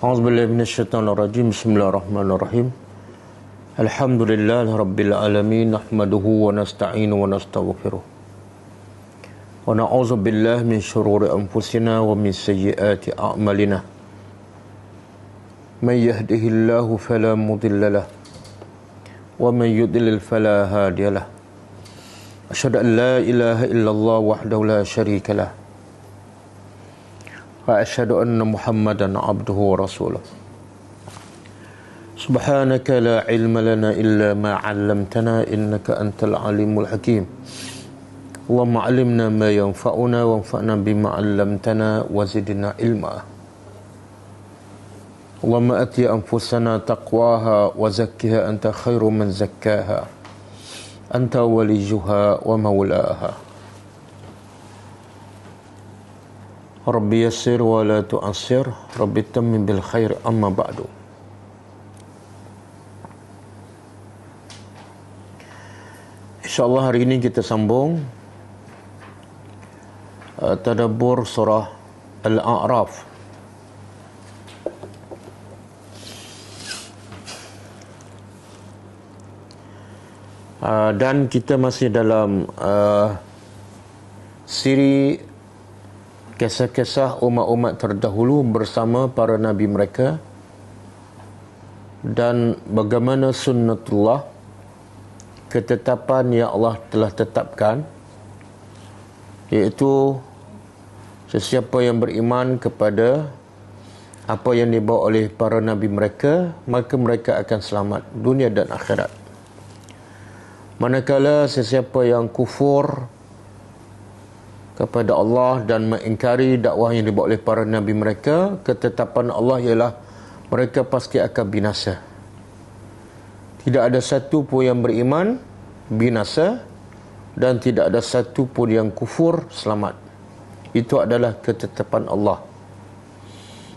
A'udzubillahi minasyaitonirrajim. Bismillahirrahmanirrahim. Alhamdulillahi rabbil alamin, nahmaduhu wa nasta'inu wa nastaghfiruh. Wa na'udzu billahi min syururi anfusina wa min sayyiati a'malina. May yahdihillahu fala mudilla lahu wa man yudlil fala hadiya lahu. Asyhadu an la ilaha illallah wahdahu la syarika lahu wa asyhadu anna Muhammadan abduhu wa rasuluh. Subhanaka la ilma lana illa ma 'allamtana innaka antal alimul hakim. Allahumma 'allimna ma yanfa'una wanfa'na bima 'allamtana wa zidna ilma. Allahumma ati anfusana taqwaha wa zakkiha anta khairu man zakkaha. Anta waliyuha wa maulaha. Rabbi yassir wa la tu'assir, Rabbi tammim bil khair, amma ba'du. InsyaAllah hari ini kita sambung tadabbur surah Al-A'raf. Dan kita masih dalam siri kisah-kisah umat-umat terdahulu bersama para nabi mereka dan bagaimana sunnatullah, ketetapan yang Allah telah tetapkan, iaitu sesiapa yang beriman kepada apa yang dibawa oleh para nabi mereka, maka mereka akan selamat dunia dan akhirat. Manakala sesiapa yang kufur kepada Allah dan mengingkari dakwah yang dibawa oleh para nabi mereka, ketetapan Allah ialah mereka pasti akan binasa. Tidak ada satu pun yang beriman binasa dan tidak ada satu pun yang kufur selamat. Itu adalah ketetapan Allah.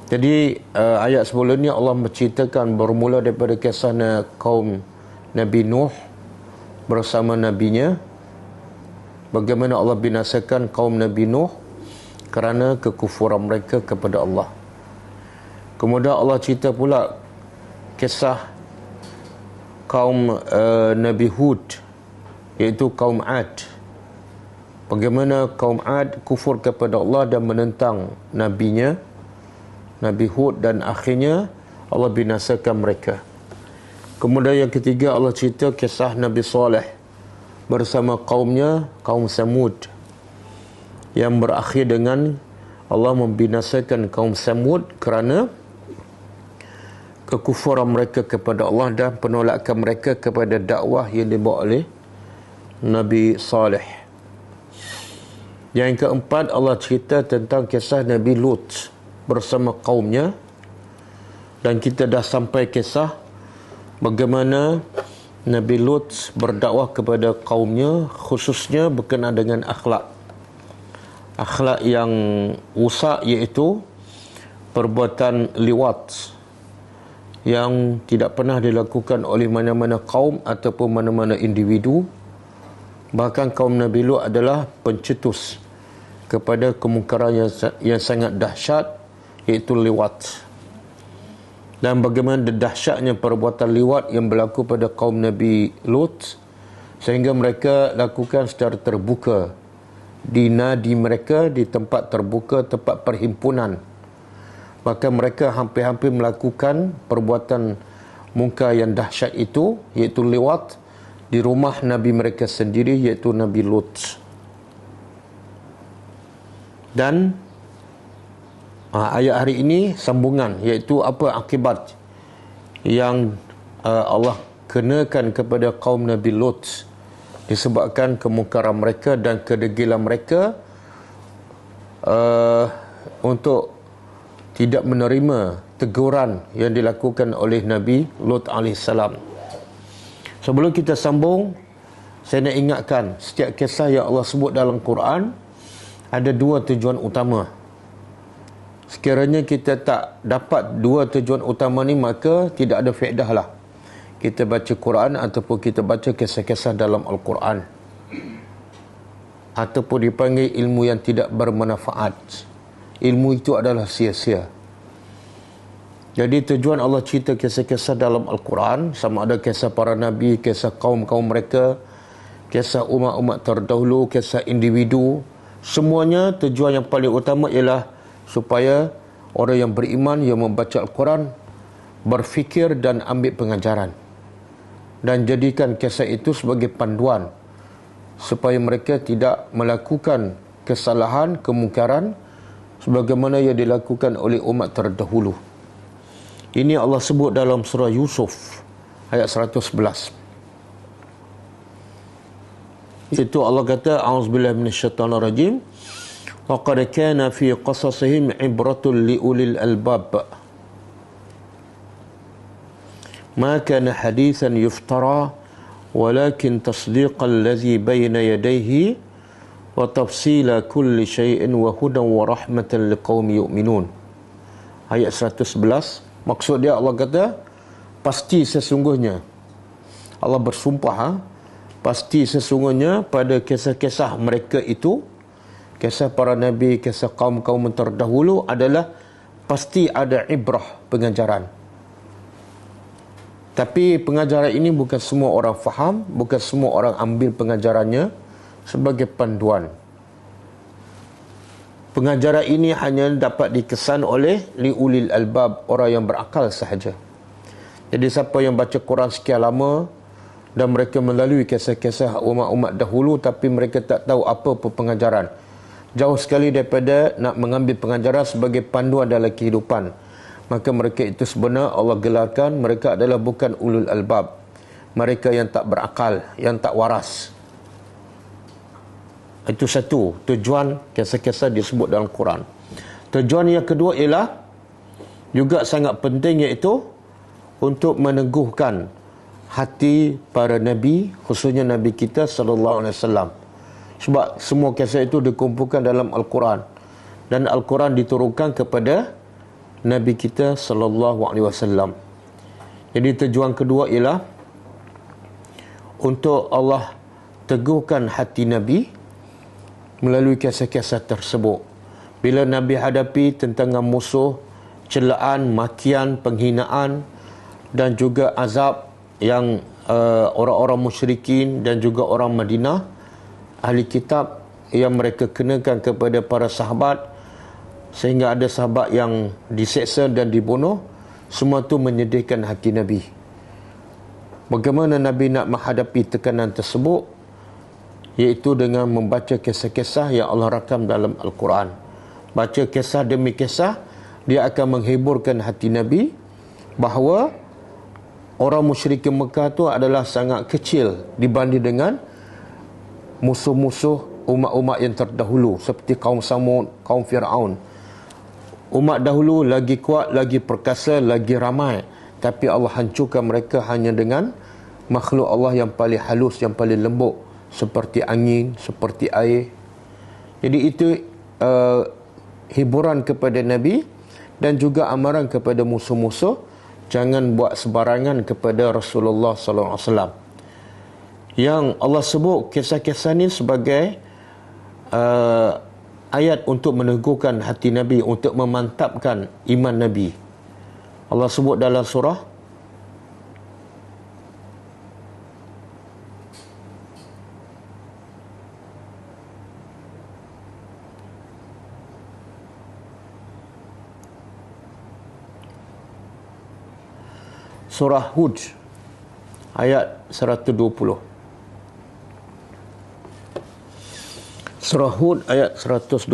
Jadi ayat sebelum ini Allah menceritakan bermula daripada kisah kaum Nabi Nuh bersama nabinya, bagaimana Allah binasakan kaum Nabi Nuh kerana kekufuran mereka kepada Allah. Kemudian Allah cerita pula kisah kaum Nabi Hud, iaitu kaum Ad. Bagaimana kaum Ad kufur kepada Allah dan menentang nabinya, Nabi Hud, dan akhirnya Allah binasakan mereka. Kemudian yang ketiga Allah cerita kisah Nabi Saleh bersama kaumnya, kaum Samud, yang berakhir dengan Allah membinasakan kaum Samud kerana kekufuran mereka kepada Allah dan penolakan mereka kepada dakwah yang dibawa oleh Nabi Saleh. Yang keempat Allah cerita tentang kisah Nabi Lut bersama kaumnya, dan kita dah sampai kisah bagaimana Nabi Lut berdakwah kepada kaumnya, khususnya berkenaan dengan akhlak. Akhlak yang rusak, iaitu perbuatan liwat yang tidak pernah dilakukan oleh mana-mana kaum ataupun mana-mana individu. Bahkan kaum Nabi Lut adalah pencetus kepada kemungkaran yang sangat dahsyat, iaitu liwat. Dan bagaimana dahsyatnya perbuatan liwat yang berlaku pada kaum Nabi Lut, sehingga mereka lakukan secara terbuka di nadi mereka, di tempat terbuka, tempat perhimpunan. Maka mereka hampir-hampir melakukan perbuatan mungkar yang dahsyat itu, iaitu liwat, di rumah Nabi mereka sendiri, iaitu Nabi Lut. Dan ayat hari ini sambungan, iaitu apa akibat yang Allah kenakan kepada kaum Nabi Lut disebabkan kemungkaran mereka dan kedegilan mereka untuk tidak menerima teguran yang dilakukan oleh Nabi Lut AS. Sebelum kita sambung, saya nak ingatkan, setiap kisah yang Allah sebut dalam Quran ada dua tujuan utama. Sekiranya kita tak dapat dua tujuan utama ni, maka tidak ada faedah lah kita baca Quran ataupun kita baca kisah-kisah dalam Al-Quran, ataupun dipanggil ilmu yang tidak bermanfaat. Ilmu itu adalah sia-sia. Jadi tujuan Allah cerita kisah-kisah dalam Al-Quran, sama ada kisah para Nabi, kisah kaum-kaum mereka, kisah umat-umat terdahulu, kisah individu, semuanya tujuan yang paling utama ialah supaya orang yang beriman yang membaca Al-Quran berfikir dan ambil pengajaran dan jadikan kisah itu sebagai panduan supaya mereka tidak melakukan kesalahan, kemungkaran sebagaimana yang dilakukan oleh umat terdahulu. Ini Allah sebut dalam surah Yusuf ayat 111. Itu Allah kata, a'udzubillahi minasyaitonir rajim, wa qad kana fi qasasihim ibratun liulil albab ma kana hadithan yuftara walakin tasdiqal ladzi bayna yadayhi wa tafsila kulli syai'in wa hudan wa rahmatan liqaumin yu'minun. Ayat 111. Maksud dia Allah kata, pasti sesungguhnya, Allah bersumpah, pasti sesungguhnya pada kisah-kisah mereka itu, kisah para Nabi, kisah kaum-kaum terdahulu adalah pasti ada ibrah, pengajaran. Tapi pengajaran ini bukan semua orang faham, bukan semua orang ambil pengajarannya sebagai panduan. Pengajaran ini hanya dapat dikesan oleh liulil albab, orang yang berakal sahaja. Jadi siapa yang baca Quran sekian lama dan mereka melalui kisah-kisah umat-umat dahulu tapi mereka tak tahu apa pengajaran, jauh sekali daripada nak mengambil pengajaran sebagai panduan dalam kehidupan, maka mereka itu sebenarnya Allah gelarkan mereka adalah bukan ulul albab, mereka yang tak berakal, yang tak waras. Itu satu tujuan kisah-kisah disebut dalam Quran. Tujuan yang kedua ialah juga sangat penting, iaitu untuk meneguhkan hati para Nabi, khususnya Nabi kita sallallahu alaihi wasallam. Sebab semua kisah itu dikumpulkan dalam Al-Quran dan Al-Quran diturunkan kepada Nabi kita sallallahu alaihi wasallam. Jadi tujuan kedua ialah untuk Allah teguhkan hati Nabi melalui kisah-kisah tersebut. Bila Nabi hadapi tentangan musuh, celaan, makian, penghinaan dan juga azab yang orang-orang musyrikin dan juga orang Madinah, ahli kitab, yang mereka kenakan kepada para sahabat, sehingga ada sahabat yang diseksa dan dibunuh, semua itu menyedihkan hati Nabi. Bagaimana Nabi nak menghadapi tekanan tersebut? Iaitu dengan membaca kisah-kisah yang Allah rakam dalam Al-Quran. Baca kisah demi kisah, dia akan menghiburkan hati Nabi bahawa orang musyrikin Mekah itu adalah sangat kecil dibanding dengan musuh-musuh umat-umat yang terdahulu seperti kaum Samud, kaum Fir'aun. Umat dahulu lagi kuat, lagi perkasa, lagi ramai, tapi Allah hancurkan mereka hanya dengan makhluk Allah yang paling halus, yang paling lembut, seperti angin, seperti air. Jadi itu hiburan kepada Nabi dan juga amaran kepada musuh-musuh, jangan buat sebarangan kepada Rasulullah sallallahu alaihi wasallam. Yang Allah sebut kisah-kisah ini sebagai ayat untuk meneguhkan hati Nabi, untuk memantapkan iman Nabi. Allah sebut dalam surah Surah Hud ayat 120. Surah Hud ayat 120.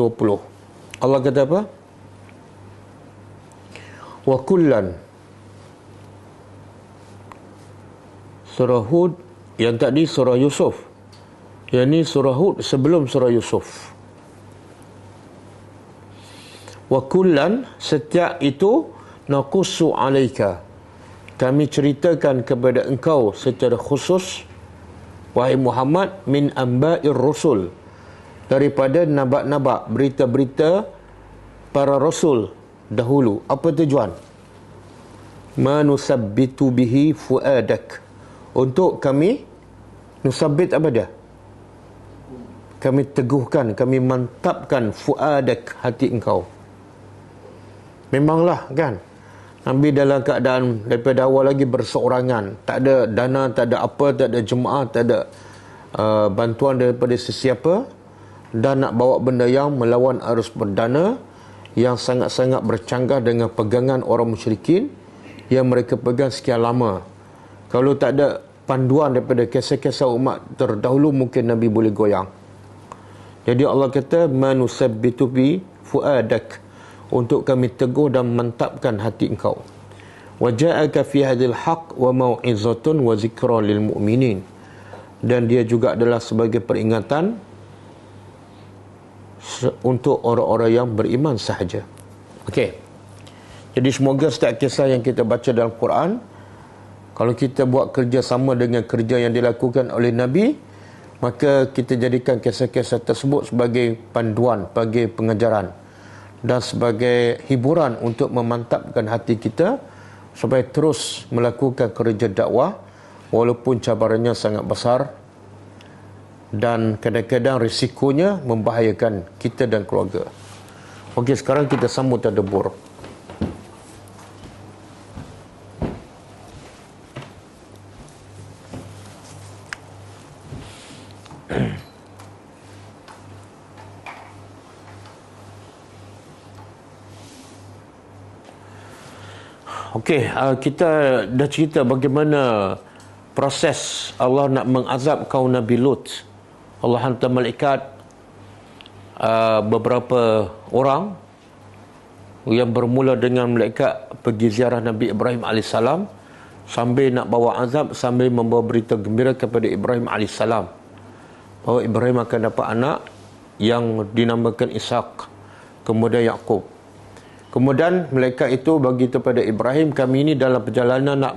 Allah kata apa? Wa kullan. Surah Hud yang tadi surah Yusuf. Yang ni surah Hud sebelum surah Yusuf. Wa kullan, setiap itu naqussu alaika, kami ceritakan kepada engkau secara khusus, wahai Muhammad, min amba'ir rusul, daripada nabak-nabak, berita-berita para rasul dahulu. Apa tujuan? Ma nusabbitu bihi fuadak, untuk kami nusabbit apa dia? Kami teguhkan, kami mantapkan fuadak, hati engkau. Memanglah kan, Nabi dalam keadaan daripada awal lagi berseorangan, tak ada dana, tak ada apa, tak ada jemaah, tak ada bantuan daripada sesiapa, dan nak bawa benda yang melawan arus berdana yang sangat-sangat bercanggah dengan pegangan orang musyrikin yang mereka pegang sekian lama. Kalau tak ada panduan daripada kisah-kisah umat terdahulu, mungkin Nabi boleh goyang. Jadi Allah kata, manusabbitu bi fuadak, untuk kami teguh dan mantapkan hati engkau. Wa ja'aka fi hadhil haqq wa mau'izatun wa zikra lil mu'minin. Dan dia juga adalah sebagai peringatan untuk orang-orang yang beriman sahaja. Okey. Jadi semoga setiap kisah yang kita baca dalam Quran, kalau kita buat kerja sama dengan kerja yang dilakukan oleh Nabi, maka kita jadikan kisah-kisah tersebut sebagai panduan, sebagai pengajaran dan sebagai hiburan untuk memantapkan hati kita supaya terus melakukan kerja dakwah walaupun cabarannya sangat besar dan kadang-kadang risikonya membahayakan kita dan keluarga. Okey, sekarang kita sambung tadabbur. Okey, kita dah cerita bagaimana proses Allah nak mengazab kaum Nabi Lut. Allah hantar malaikat beberapa orang yang bermula dengan malaikat pergi ziarah Nabi Ibrahim AS sambil nak bawa azab, sambil membawa berita gembira kepada Ibrahim AS bahawa Ibrahim akan dapat anak yang dinamakan Ishak, kemudian Yaqub. Kemudian malaikat itu bagi kepada Ibrahim, kami ini dalam perjalanan nak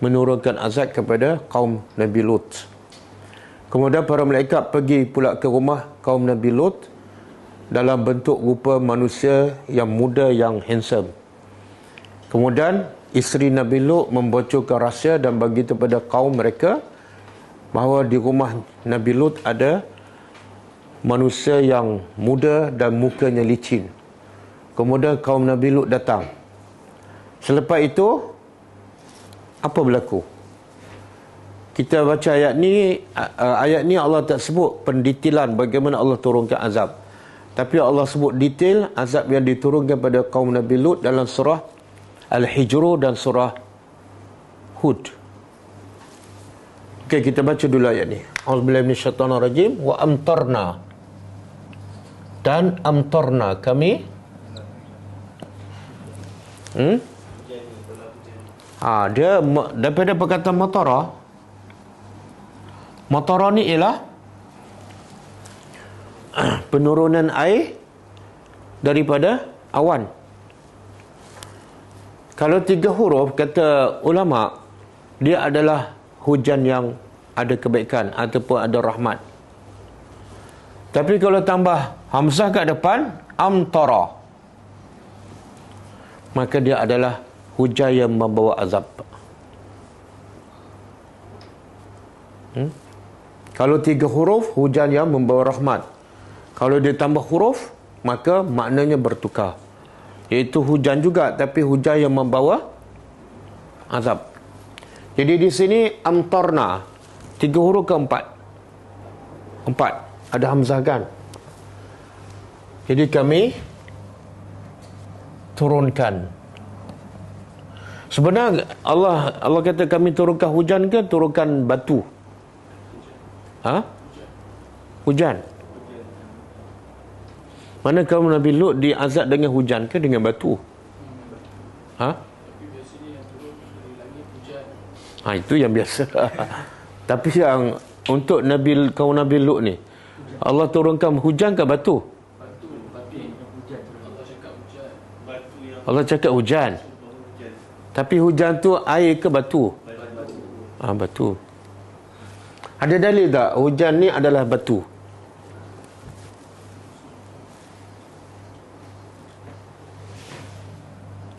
menurunkan azab kepada kaum Nabi Lut. Kemudian para malaikat pergi pula ke rumah kaum Nabi Lut dalam bentuk rupa manusia yang muda, yang handsome. Kemudian isteri Nabi Lut membocorkan rahsia dan bagi kepada kaum mereka bahawa di rumah Nabi Lut ada manusia yang muda dan mukanya licin. Kemudian kaum Nabi Lut datang. Selepas itu, apa berlaku? Kita baca ayat ni Allah tak sebut pendetailan bagaimana Allah turunkan azab. Tapi Allah sebut detail azab yang diturunkan pada kaum Nabi Lut dalam surah Al-Hijr dan surah Hud. Okey, kita baca dulu ayat ni. A'udzubillahi minasyaitonirrajim. Wa amtarna. Dan amtarna kami dia daripada perkataan matara. Matara ni ialah penurunan air daripada awan. Kalau 3 huruf, kata ulama, dia adalah hujan yang ada kebaikan ataupun ada rahmat. Tapi kalau tambah hamzah kat depan, amtara, maka dia adalah hujan yang membawa azab. Kalau 3 huruf, hujan yang membawa rahmat. Kalau dia tambah huruf, maka maknanya bertukar. Iaitu hujan juga, tapi hujan yang membawa azab. Jadi di sini amtarna, 3 huruf ke 4? 4. Ada hamzah kan? Jadi kami turunkan. Sebenarnya Allah kata kami turunkan hujan ke turunkan batu? Hujan. Mana kaum Nabi Lut diazab dengan hujan ke dengan batu? Itu yang biasa. Tapi yang untuk kaum Nabi Lut ni, Allah turunkan hujan ke batu? Allah cakap hujan. Tapi hujan tu air ke batu? Batu. Ada dalil tak hujan ni adalah batu?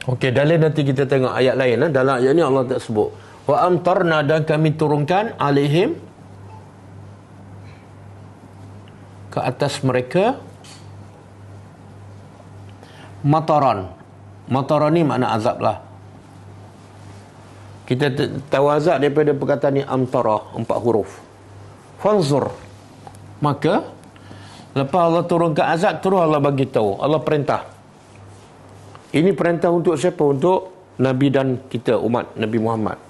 Okey, dalil nanti kita tengok ayat lain. Dalam ayat ni Allah tak sebut. Wa amtarna, dan kami turunkan alaihim, ke atas mereka, mataran. Mataran ni makna azab lah. Kita tahu azab daripada perkataan ni amtara, 4 huruf. Fanzur. Maka lepas Allah turunkan azab, terus Allah bagi tahu, Allah perintah. Ini perintah untuk siapa? Untuk Nabi dan kita, umat Nabi Muhammad.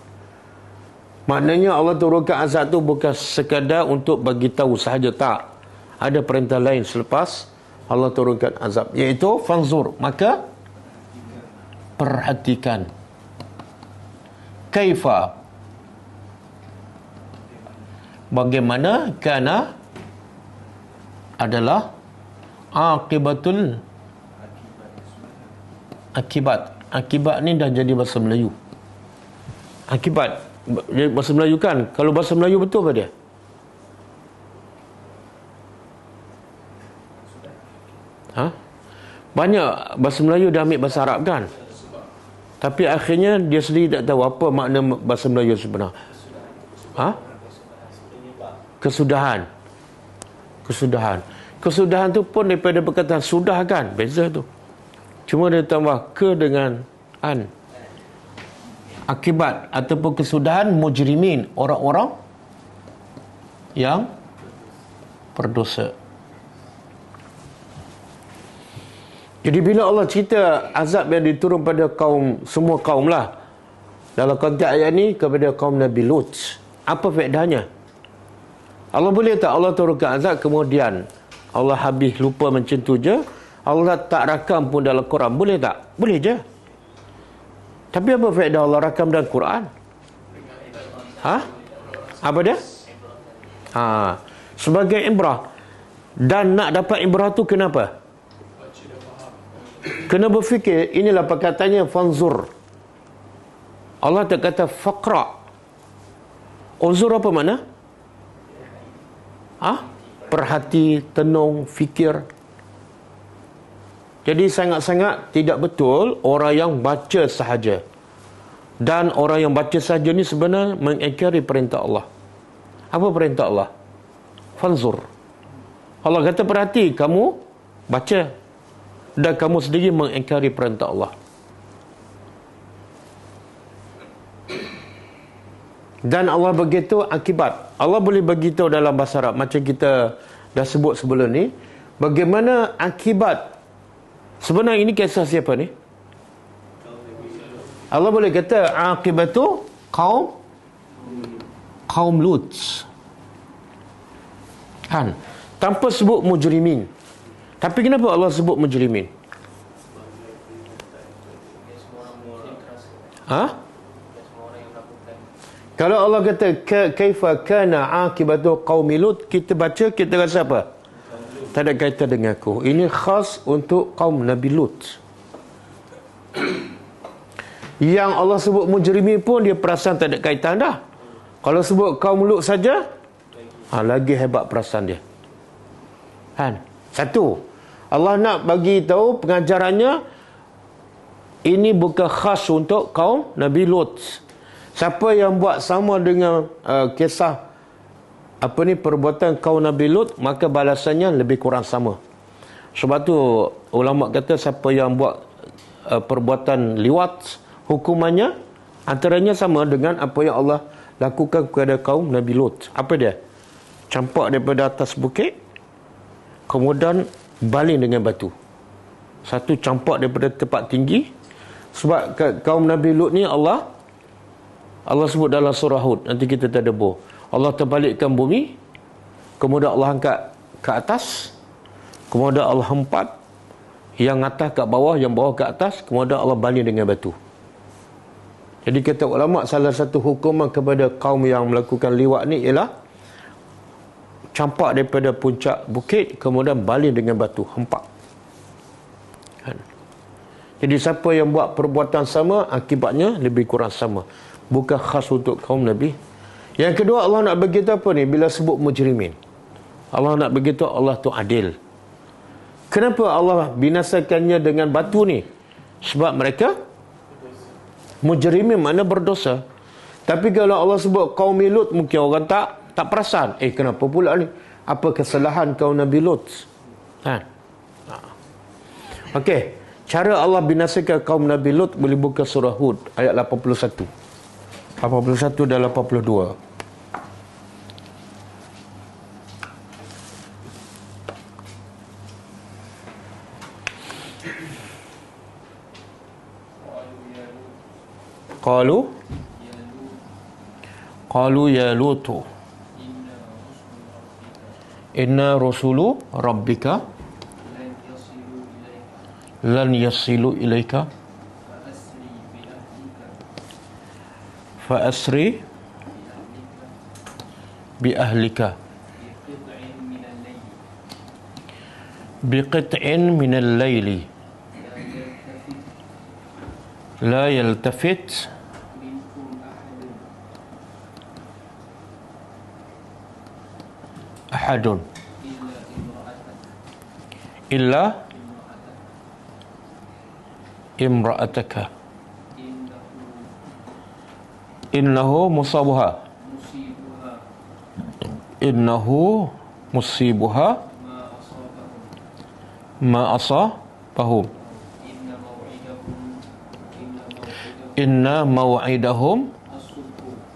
Maknanya Allah turunkan azab tu bukan sekadar untuk bagi tahu sahaja, tak. Ada perintah lain selepas Allah turunkan azab, iaitu fanzur, maka perhatikan. Kaifa, bagaimana, kana adalah akibatul, akibat ni dah jadi bahasa Melayu. Akibat bahasa Melayu kan. Kalau bahasa Melayu betul apa dia? Banyak bahasa Melayu dah ambil bahasa Arab kan, tapi akhirnya dia sendiri tak tahu apa makna bahasa Melayu sebenar. Kesudahan tu pun daripada perkataan sudah kan, beza tu. Cuma dia tambah ke dengan an. Akibat ataupun kesudahan mujrimin, orang-orang yang berdosa. Jadi bila Allah cerita azab yang diturun pada kaum, semua kaum lah, dalam konteks ayat ni kepada kaum Nabi Lut, apa faedahnya? Allah boleh tak Allah turunkan azab kemudian Allah habis lupa macam tu je, Allah tak rakam pun dalam Quran? Boleh tak? Boleh je. Tapi apa faedah Allah rakam dalam Quran? Apa dia? Sebagai ibrah. Dan nak dapat ibrah tu kenapa? Kena berfikir. Inilah perkataannya fanzur. Allah tak kata faqra. Uzur apa makna? Perhati, tenung, fikir. Jadi sangat-sangat tidak betul orang yang baca sahaja. Dan orang yang baca sahaja ni sebenarnya mengingkari perintah Allah. Apa perintah Allah? Fanzur. Allah kata perhati, kamu baca. Dan kamu sendiri mengingkari perintah Allah. Dan Allah beritahu akibat. Allah boleh beritahu dalam bahasa Arab, macam kita dah sebut sebelum ni, bagaimana akibat. Sebenarnya ini kisah siapa ni? Allah boleh kata akibatu kaum Lut kan, tanpa sebut mujrimin. Tapi kenapa Allah sebut mujrimin? Kalau Allah kata kaifa kana akibatu qaumi Lut, kita baca, kita rasa apa? Tak ada kaitan dengan aku. Ini khas untuk kaum Nabi Lut. Yang Allah sebut mujrimin pun dia perasan tak ada kaitan dah. Kalau sebut kaum Lut saja, lagi hebat perasan dia. Kan? Satu, Allah nak bagi tahu pengajarannya ini bukan khas untuk kaum Nabi Lut. Siapa yang buat sama dengan kisah perbuatan kaum Nabi Lut, maka balasannya lebih kurang sama. Sebab tu ulama kata siapa yang buat perbuatan liwat, hukumannya antaranya sama dengan apa yang Allah lakukan kepada kaum Nabi Lut. Apa dia? Campak daripada atas bukit, kemudian baling dengan batu. Satu campak daripada tempat tinggi. Sebab kaum Nabi Lut ni Allah sebut dalam surah Hud, nanti kita tadabbur. Allah terbalikkan bumi, kemudian Allah angkat ke atas, kemudian Allah hempat yang atas ke bawah, yang bawah ke atas, kemudian Allah baling dengan batu. Jadi kata ulama, salah satu hukuman kepada kaum yang melakukan liwat ni ialah campak daripada puncak bukit, kemudian baling dengan batu, hempak. Jadi siapa yang buat perbuatan sama, akibatnya lebih kurang sama. Bukan khas untuk kaum Nabi. Yang kedua, Allah nak beritahu apa ni? Bila sebut mujrimin, Allah nak beritahu Allah tu adil. Kenapa Allah binasakannya dengan batu ni? Sebab mereka mujrimin, mana berdosa. Tapi kalau Allah sebut kaum Lut, mungkin orang tak perasan. Kenapa pula ni? Apa kesalahan kaum Nabi Lut? Okey. Cara Allah binasakan kaum Nabi Lut boleh buka surah Hud ayat 81. 81 dan 82. Qalu ya Lutu inna rusulu rabbika lan yasilu ilaika fa asri bi ahlika biqit'in min al-layli la yaltafit ahadun illa imra'ataka innahu musibuha ma asabahum inna maw'idahum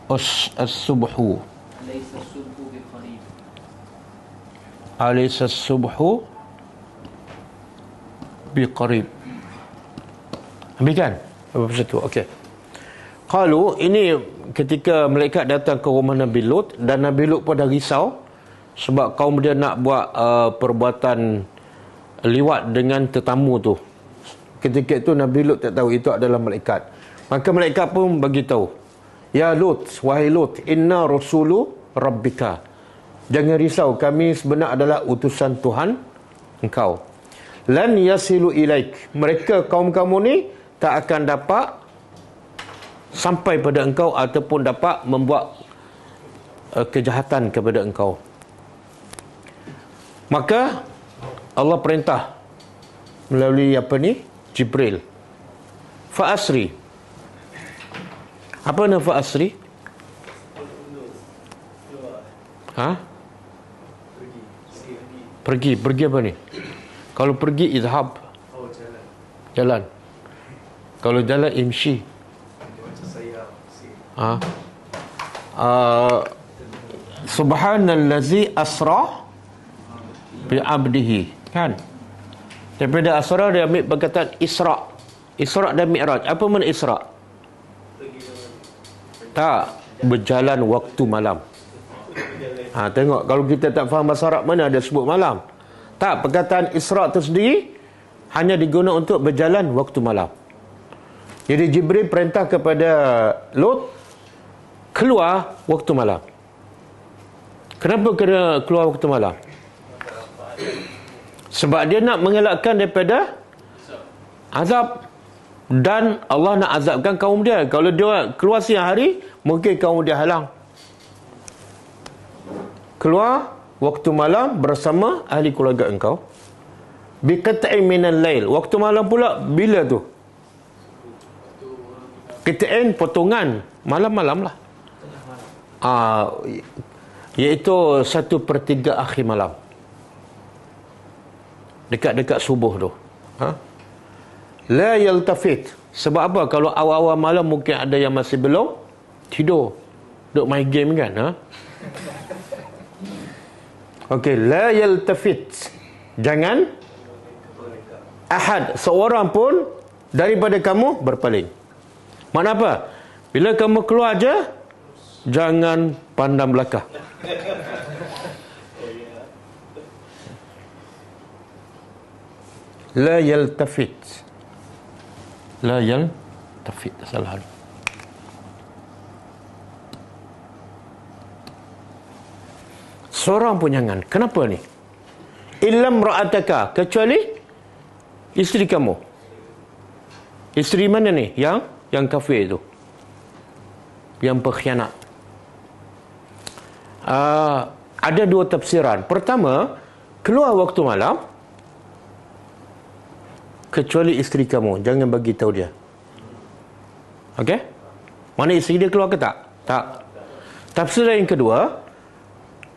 as-subhu alaysa as-subhu biqarib. Ambilkan apa satu. Okey. Qalu, ini ketika malaikat datang ke rumah Nabi Lut, dan Nabi Lut pun dah risau sebab kaum dia nak buat perbuatan liwat dengan tetamu tu. Ketika itu Nabi Lut tak tahu itu adalah malaikat. Maka malaikat pun bagi tahu, ya Lut, wahai Lut, inna rasulu rabbika, jangan risau, kami sebenar adalah utusan Tuhan engkau. Lan yasilu ilaik, mereka kaum kamu ni tak akan dapat sampai pada engkau ataupun dapat membuat kejahatan kepada engkau. Maka Allah perintah melalui apa ni? Jibril. Fa asri. Apa nama fa asri? Ha? Pergi apa ni? Kalau pergi izhab. Jalan. Kalau jalan imshi. Ha? Subhanallazi asra bi abdihi, kan? Daripada asra dia ambil perkataan isra. Isra dan mi'raj. Apa makna isra? Tak, berjalan waktu malam. Tengok, kalau kita tak faham bahasa Arab, mana ada sebut malam? Tak, perkataan isra itu sendiri hanya digunakan untuk berjalan waktu malam. Jadi Jibril perintah kepada Lut keluar waktu malam. Kenapa kena keluar waktu malam? Sebab dia nak mengelakkan daripada azab, dan Allah nak azabkan kaum dia. Kalau dia keluar siang hari, mungkin kaum dia halang. Keluar waktu malam bersama ahli keluarga engkau. Biqat'in minal lail. Waktu malam pula bila tu? Qit'in potongan malam-malam lah. Iaitu 1/3 akhir malam. Dekat-dekat subuh tu. La yaltafit. Sebab apa? Kalau awal-awal malam mungkin ada yang masih belum tidur, duk main game kan. Okey, la yaltafit. Jangan ahad, seorang pun daripada kamu berpaling. Makna apa? Bila kamu keluar aja, jangan pandang belakang. La yaltafit. La yaltafit. Salah. Seorang pun jangan. Kenapa ni? Illam ra'ataka, kecuali isteri kamu. Isteri mana ni? Yang kafir itu, yang pengkhianat. Ada dua tafsiran. Pertama, keluar waktu malam kecuali isteri kamu, jangan bagi tahu dia. Okey? Mana isteri dia keluar ke tak? Tak. Tafsiran yang kedua,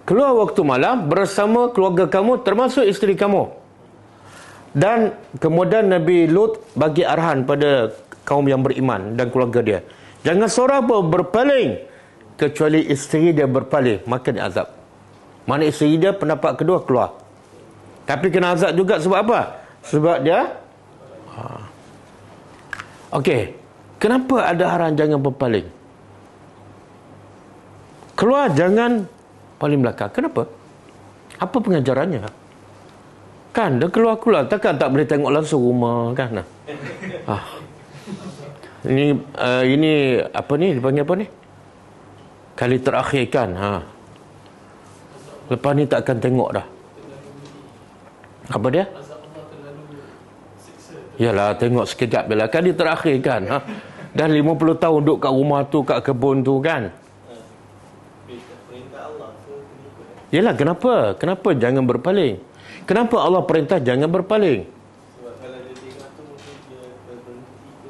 keluar waktu malam bersama keluarga kamu termasuk isteri kamu. Dan kemudian Nabi Lut bagi arahan pada kaum yang beriman dan keluarga dia, Jangan seorang pun berpaling kecuali isteri dia berpaling, maka dia azab. Mana isteri dia pendapat kedua keluar. Tapi kena azab juga sebab apa? Sebab dia Okey. Kenapa ada arahan jangan berpaling? Keluar jangan paling belakang. Kenapa? Apa pengajarannya? Kan dia keluar-keluar, takkan tak boleh tengok langsung rumah kan? Ini apa ni dipanggil apa ni? Kali terakhir kan. Lepas ni tak akan tengok dah. Apa dia? Yalah, tengok sekejap bila kali terakhir kan. Dah 50 tahun duduk kat rumah tu, kat kebun tu kan. Yalah, kenapa? Kenapa jangan berpaling? Kenapa Allah perintah jangan berpaling? Sebab kalau dia tengok tu mungkin dia berhenti ke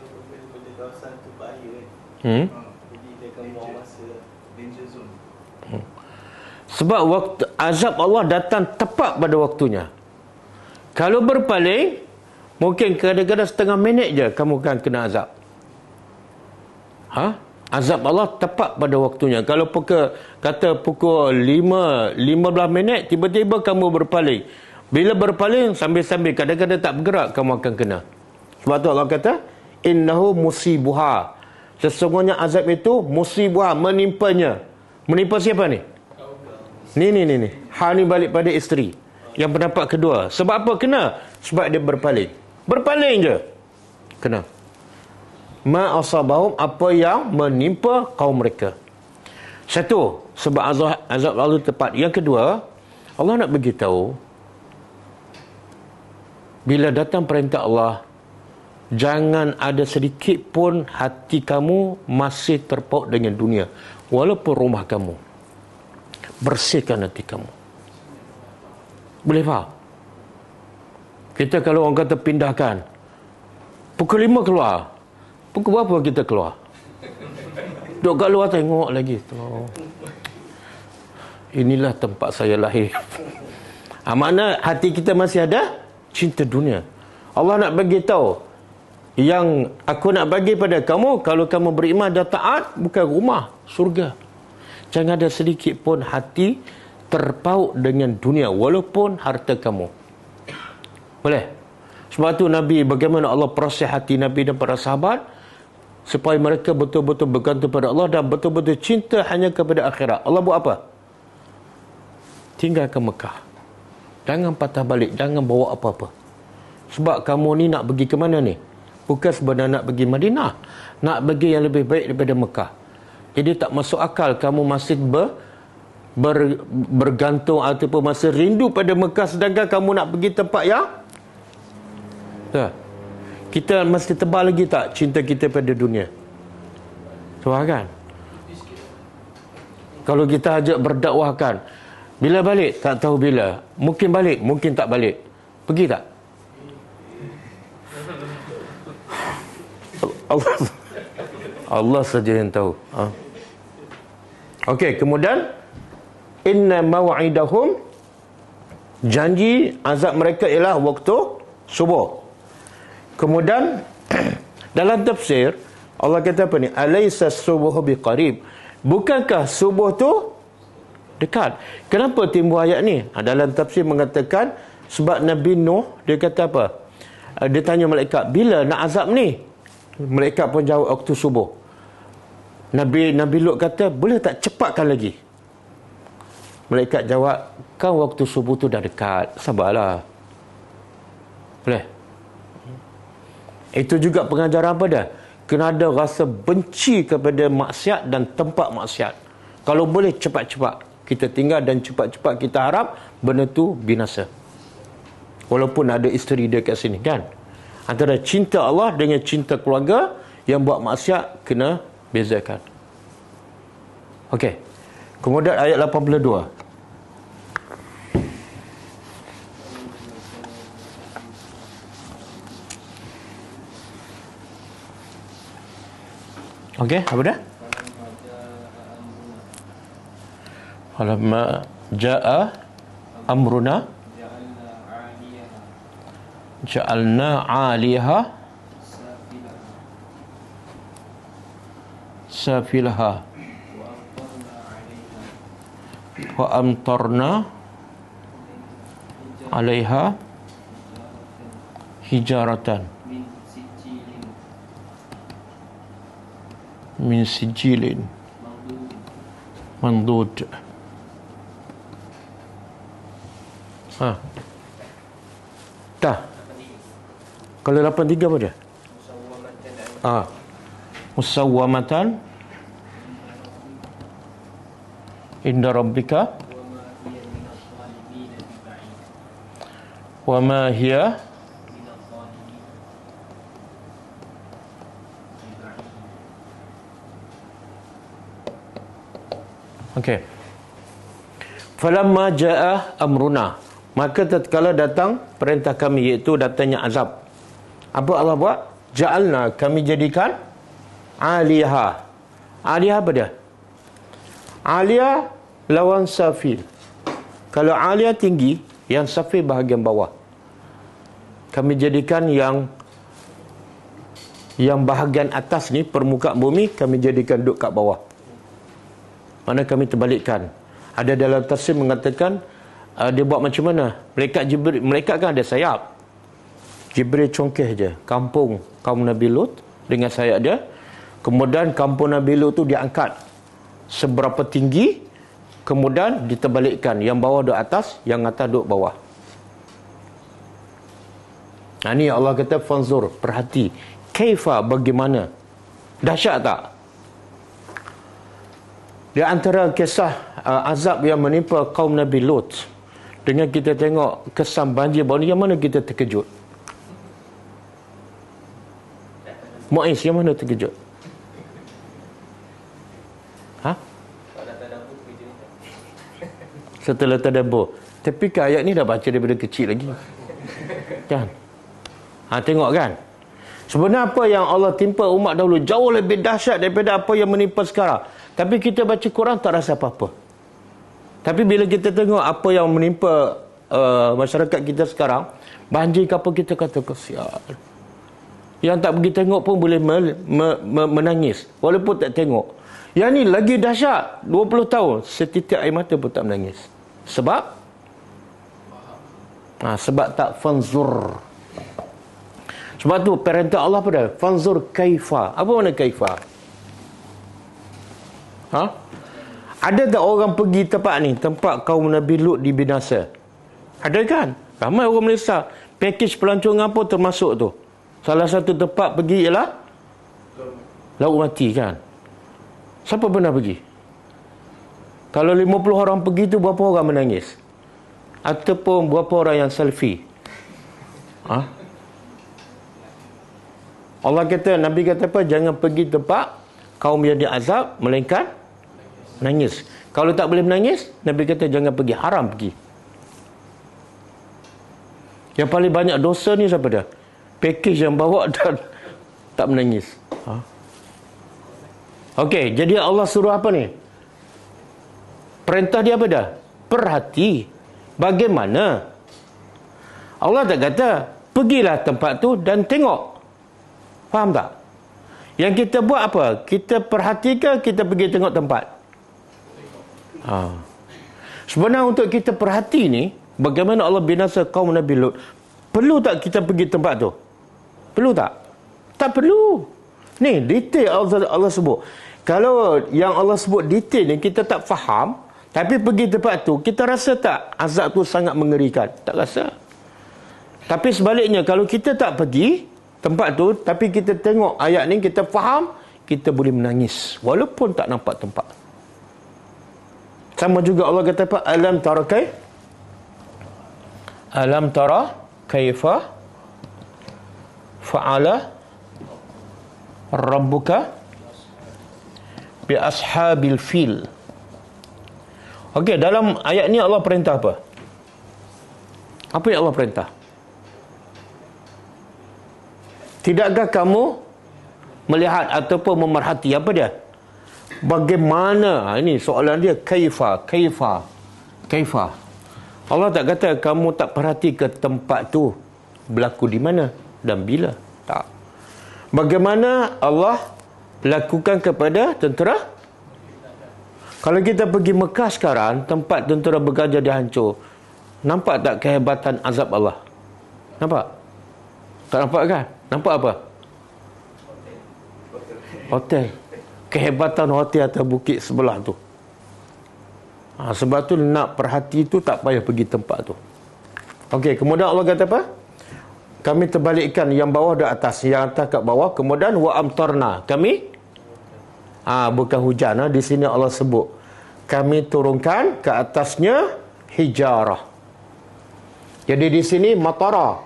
benda kawasan tu bahaya kan. Jadi dia akan buang masa. Danger zone. Sebab waktu azab Allah datang tepat pada waktunya. Kalau berpaling, mungkin kadang-kadang setengah minit je kamu akan kena azab. Azab Allah tepat pada waktunya. Kalau kata pukul 15 minit, tiba-tiba kamu berpaling. Bila berpaling, sambil-sambil kadang-kadang tak bergerak, kamu akan kena. Sebab tu Allah kata, innahu musibuha. Sesungguhnya azab itu musibuha, menimpanya. Menimpa siapa ni? Ni. Ni balik pada isteri. Yang pendapat kedua. Sebab apa kena? Sebab dia berpaling. Berpaling je. Kena. Ma asabahum, apa yang menimpa kaum mereka. Satu, sebab azab Allah tepat. Yang kedua, Allah nak beritahu, bila datang perintah Allah, jangan ada sedikit pun hati kamu masih terpaut dengan dunia. Walaupun rumah kamu. Bersihkan hati kamu. Boleh faham? Kita kalau orang kata pindahkan, pukul 5 keluar. Pukul berapa kita keluar? Duduk kat luar tengok lagi. Inilah tempat saya lahir. Makna hati kita masih ada cinta dunia. Allah nak bagi tahu, yang aku nak bagi pada kamu, kalau kamu beriman dan taat, bukan rumah, surga. Jangan ada sedikit pun hati terpaut dengan dunia, walaupun harta kamu. Boleh? Sebab tu Nabi, bagaimana Allah proses hati Nabi dan para sahabat, supaya mereka betul-betul bergantung pada Allah dan betul-betul cinta hanya kepada akhirat. Allah buat apa? Tinggalkan Mekah. Jangan patah balik, jangan bawa apa-apa. Sebab kamu ni nak pergi ke mana ni? Bukan sebenarnya nak pergi Madinah, nak pergi yang lebih baik daripada Mekah. Jadi tak masuk akal kamu masih bergantung ataupun masih rindu pada Mekah, sedangkan kamu nak pergi tempat yang kita masih tebal lagi tak cinta kita pada dunia. Faham kan? Kalau kita ajak berdakwahkan, bila balik? Tak tahu bila. Mungkin balik, mungkin tak balik. Pergi tak? Allah saja yang tahu. Okey, kemudian inna maw'idahum, janji azab mereka ialah waktu subuh. Kemudian dalam tafsir Allah kata apa ni? Alaysa subuhu biqarib. Bukankah subuh tu dekat? Kenapa timbul ayat ni? Dalam tafsir mengatakan sebab Nabi Nuh, dia kata apa? Dia tanya malaikat, bila nak azab ni? Malaikat pun jawab waktu subuh. Nabi Lut kata, boleh tak cepatkan lagi? Malaikat jawab, kan waktu subuh tu dah dekat, sabarlah. Boleh? Itu juga pengajaran apa dah? Kena ada rasa benci kepada maksiat dan tempat maksiat. Kalau boleh cepat-cepat kita tinggal dan cepat-cepat kita harap benda tu binasa. Walaupun ada isteri dia kat sini kan. Antara cinta Allah dengan cinta keluarga, yang buat maksiat kena bezakan. Okey. Kemudian ayat 82. Okey, apa dah? Falamma jaa amruna ja'alna 'aliyaha safilaha wa amtarna 'alaiha hijaratan min sijilin mandud. Dah. Kalau 83 apa dia? Musawwamatan inda rabbika wa ma hiya okey. Falamma jaa amruna, maka tatkala datang perintah kami, iaitu datangnya azab, apa Allah buat? Ja'alna, kami jadikan aliyah. Aliyah apa dia? Aliyah lawan safil. Kalau aliyah tinggi, yang safil bahagian bawah. Kami jadikan yang bahagian atas ni, permukaan bumi, kami jadikan duduk kat bawah. Mana kami terbalikkan. Ada dalam tafsir mengatakan dia buat macam mana? Malaikat Jibril, malaikat kan ada sayap. Jibril congkeh je kampung kaum Nabi Lut dengan sayap dia. Kemudian kampung Nabi Lut tu diangkat seberapa tinggi, kemudian diterbalikkan. Yang bawah duduk atas, yang atas duduk bawah. Nah, ni Allah kata fanzur, perhati. Kaifa, bagaimana? Dahsyat tak? Di antara kisah azab yang menimpa kaum Nabi Lut, dengan kita tengok kesan banjir bawah ni, yang mana kita terkejut? Muiz, yang mana terkejut? Setelah tadabbur. Tapi ke ayat ni dah baca daripada kecil lagi. Kan? Tengok kan? Sebenarnya apa yang Allah timpa umat dahulu jauh lebih dahsyat daripada apa yang menimpa sekarang. Tapi kita baca Quran tak rasa apa-apa. Tapi bila kita tengok apa yang menimpa masyarakat kita sekarang, banjir kapal, kita kata kesian. Yang tak pergi tengok pun boleh menangis walaupun tak tengok. Yang ni lagi dahsyat, 20 tahun setitik air mata pun tak menangis. Sebab sebab tak fanzur. Sebab tu perintah Allah pada fanzur kaifa. Apa makna kaifa? Ada tak orang pergi tempat ni, tempat kaum Nabi Lut dibinasa? Ada kan? Ramai orang Malaysia. Pakej pelancongan pun termasuk tu. Salah satu tempat pergi ialah Laut Mati kan? Siapa pernah pergi? Kalau 50 orang pergi tu, berapa orang menangis? Ataupun berapa orang yang selfie? Allah kata, Nabi kata apa? Jangan pergi tempat kaum yang diazab, melainkan menangis. Kalau tak boleh menangis, Nabi kata jangan pergi, haram pergi. Yang paling banyak dosa ni siapa dah? Pakej yang bawa dan tak menangis. Okey, jadi Allah suruh apa ni? Perintah dia apa dah? Perhati. Bagaimana? Allah tak kata pergilah tempat tu dan tengok. Faham tak? Yang kita buat apa? Kita perhatikan, kita pergi tengok tempat. Sebenarnya untuk kita perhati ni, bagaimana Allah binasa kaum Nabi Lut, perlu tak kita pergi tempat tu? Perlu tak? Tak perlu. Ni detail Allah sebut. Kalau yang Allah sebut detail ni kita tak faham, tapi pergi tempat tu, kita rasa tak azab tu sangat mengerikan? Tak rasa. Tapi sebaliknya, kalau kita tak pergi tempat tu, tapi kita tengok ayat ni, kita faham, kita boleh menangis walaupun tak nampak tempat. Sama juga Allah kata apa? Alam tara kaifa fa'ala rabbuka bi ashabil fil. Okey, dalam ayat ni Allah perintah apa? Apa yang Allah perintah? Tidakkah kamu melihat ataupun memerhati apa dia? Bagaimana? Ini soalan dia, kaifa. Allah tak kata kamu tak perhati ke tempat tu berlaku di mana dan bila. Tak. Bagaimana Allah lakukan kepada tentera. Kalau kita pergi Mekah sekarang, tempat tentera bergajah dihancur, nampak tak kehebatan azab Allah? Nampak? Tak nampak kan? Nampak apa? Hotel. Kehebatan hotel atas bukit sebelah tu. Sebab tu nak perhati tu tak payah pergi tempat tu. Okey, kemudian Allah kata apa? Kami terbalikkan yang bawah dan atas, yang atas kat bawah. Kemudian wa amtarna, kami bukan hujan, di sini Allah sebut kami turunkan ke atasnya hijarah. Jadi di sini matara.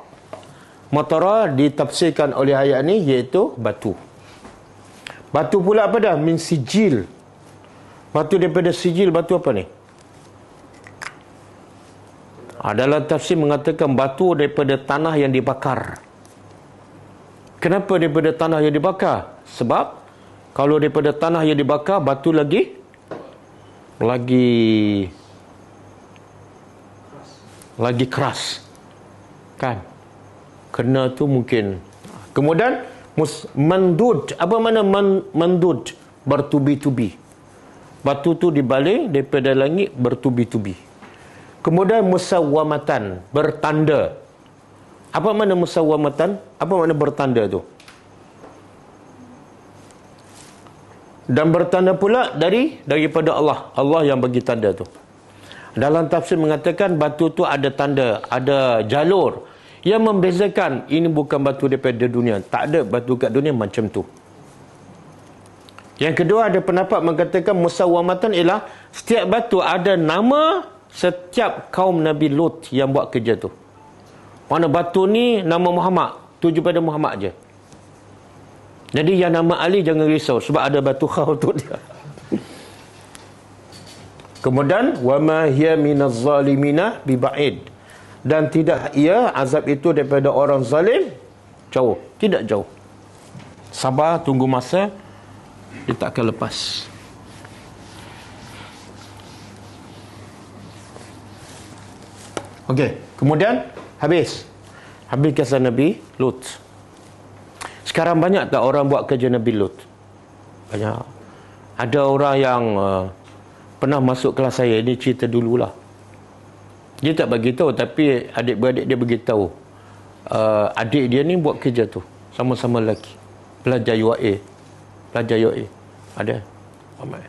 Matara ditafsirkan oleh ayat ni iaitu batu. Batu pula apa dah? Min sijil. Batu daripada sijil, batu apa ni? Dalam tafsir mengatakan batu daripada tanah yang dibakar. Kenapa daripada tanah yang dibakar? Sebab kalau daripada tanah yang dibakar, batu lagi keras. Kan? Kena tu mungkin. Kemudian mandud. Apa mana mandud? Bertubi-tubi. Batu tu dibaling daripada langit bertubi-tubi. Kemudian musawwamatan, bertanda. Apa mana musawwamatan? Apa mana bertanda tu? Dan bertanda pula daripada Allah. Allah yang bagi tanda tu. Dalam tafsir mengatakan batu tu ada tanda, ada jalur yang membezakan ini bukan batu daripada dunia. Tak ada batu kat dunia macam tu. Yang kedua, ada pendapat mengatakan musawwamatan ialah setiap batu ada nama setiap kaum Nabi Lut yang buat kerja tu. Mana batu ni nama Muhammad, tuju pada Muhammad je. Jadi yang nama Ali jangan risau sebab ada batu khau untuk dia. Kemudian wama hiya minaz zalimina biba'id, dan tidak ia azab itu daripada orang zalim jauh, tidak jauh. Sabar, tunggu masa, dia tak akan lepas. Okey, kemudian habis kisah Nabi Lut. Sekarang banyak tak orang buat kerja Nabi Lut? Banyak. Ada orang yang pernah masuk kelas saya, ini cerita dululah. Dia tak bagi tahu, tapi adik-beradik dia beritahu. Adik dia ni buat kerja tu, sama-sama lelaki. Pelajar UAE. Ada. Ramai.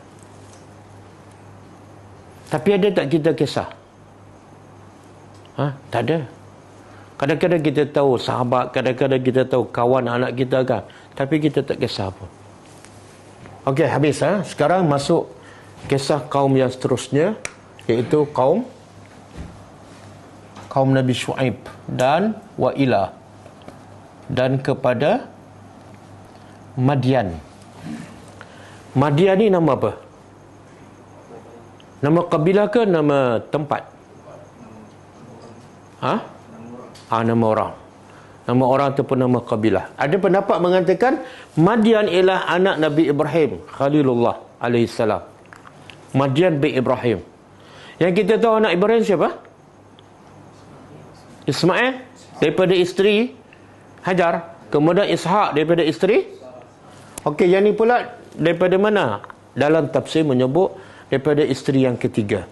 Tapi ada tak kita kisah? Tak ada. Kadang-kadang kita tahu sahabat, kadang-kadang kita tahu kawan anak kita kan, tapi kita tak kisah apa. Okey, habis. Sekarang masuk kisah kaum yang seterusnya, iaitu kaum Nabi Shu'aib dan Wa'ilah, dan kepada Madian. Madian ni nama apa? Nama kabilah ke nama tempat? Nama orang. Nama orang ataupun nama kabilah. Ada pendapat mengatakan Madian ialah anak Nabi Ibrahim Khalilullah alaihissalam. Madian bin Ibrahim. Yang kita tahu anak Ibrahim siapa? Ismail daripada isteri Hajar. Kemudian Ishak daripada isteri. Okey, yang ni pula daripada mana? Dalam tafsir menyebut daripada isteri yang ketiga.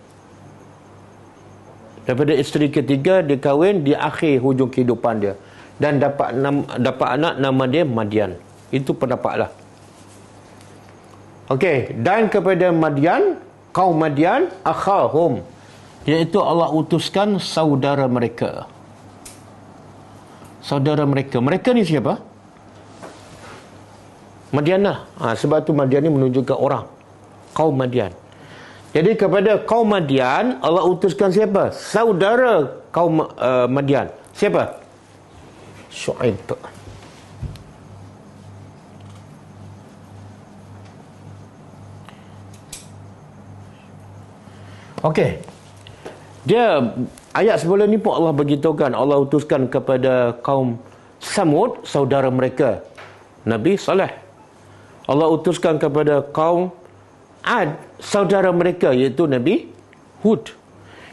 Daripada isteri ketiga dia kahwin di akhir hujung kehidupan dia, dan dapat anak nama dia Madian. Itu pendapatlah. Okey, dan kepada Madian, kaum Madian, akhahum, iaitu Allah utuskan saudara mereka. Saudara mereka. Mereka ni siapa? Madian lah. Sebab tu Madian ni menunjukkan orang. Kaum Madian. Jadi kepada kaum Madian, Allah utuskan siapa? Saudara kaum Madian. Siapa? Shu'aib. Okey. Dia ayat sebelum ni pun Allah beritahukan, Allah utuskan kepada kaum Samud, saudara mereka Nabi Saleh. Allah utuskan kepada kaum Ad, saudara mereka iaitu Nabi Hud.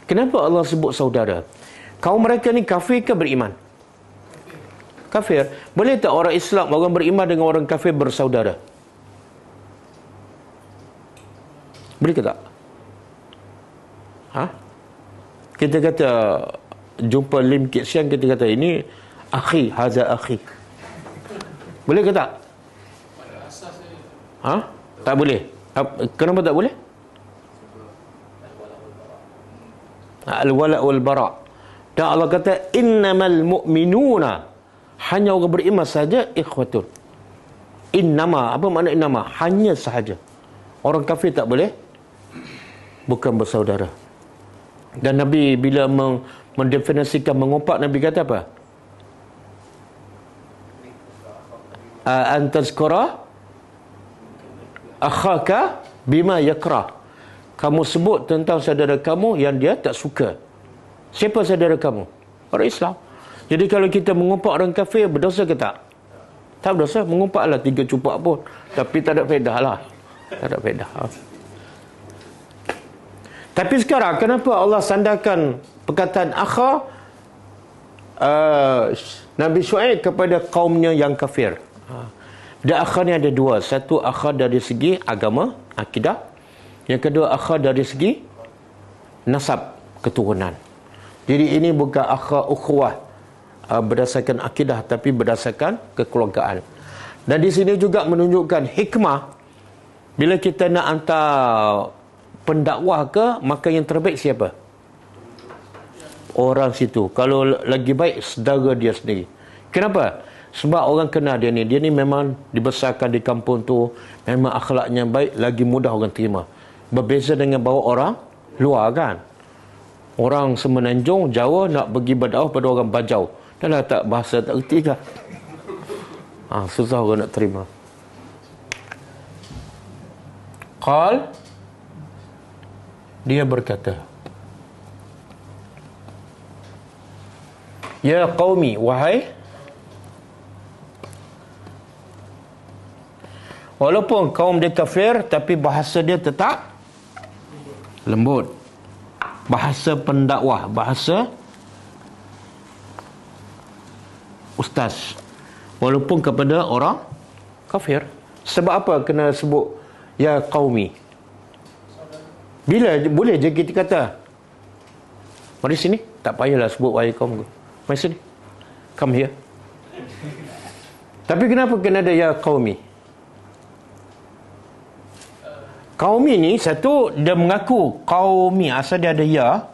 Kenapa Allah sebut saudara? Kaum mereka ni kafir ke beriman? Kafir. Boleh tak orang Islam, orang beriman dengan orang kafir bersaudara? Boleh ke tak? Kita kata jumpa Lim Kit Siang, kita kata ini akhi, haza akhi. Boleh ke tak? Tak boleh. Kenapa tak boleh? Al-wala' wal bara'. Dan Allah kata innamal mu'minuna, hanya orang beriman saja ikhwatun. Innama, apa makna innama? Hanya sahaja. Orang kafir tak boleh, bukan bersaudara. Dan Nabi bila mendefinisikan mengumpat, Nabi kata apa? Antazkura akhaka bima yakrah. Kamu sebut tentang saudara kamu yang dia tak suka. Siapa saudara kamu? Orang Islam. Jadi kalau kita mengumpat orang kafir, berdosa ke tak? Tak berdosa. Mengumpatlah 3 cupak pun, tapi tak ada faedah lah. Tak ada faedah. Tapi sekarang kenapa Allah sandarkan perkataan akha Nabi Syuaib kepada kaumnya yang kafir? Dan akha ni ada 2. Satu akha dari segi agama, akidah. Yang kedua akha dari segi nasab, keturunan. Jadi ini bukan akha ukhuwah berdasarkan akidah, tapi berdasarkan kekeluargaan. Dan di sini juga menunjukkan hikmah. Bila kita nak hantar pendakwah ke, maka yang terbaik siapa? Orang situ. Kalau lagi baik, saudara dia sendiri. Kenapa? Sebab orang kenal dia ni. Dia ni memang dibesarkan di kampung tu, memang akhlaknya baik, lagi mudah orang terima. Berbeza dengan bawa orang luar kan. Orang Semenanjung, Jawa nak pergi berdakwah pada orang Bajau. Dah lah tak bahasa tak erti kan. Susah orang nak terima. Qal, dia berkata, ya qaumi, wahai, walaupun kaum dia kafir, tapi bahasa dia tetap lembut. Bahasa pendakwah, bahasa ustaz, walaupun kepada orang kafir. Sebab apa kena sebut ya qaumi? Bila boleh je kita kata, mari sini, tak payahlah sebut wahai kaum. Mari sini, come here. Tapi kenapa kena ada ya qaumi? Qaumi ni, satu, dia mengaku qaumi, asal dia ada ya,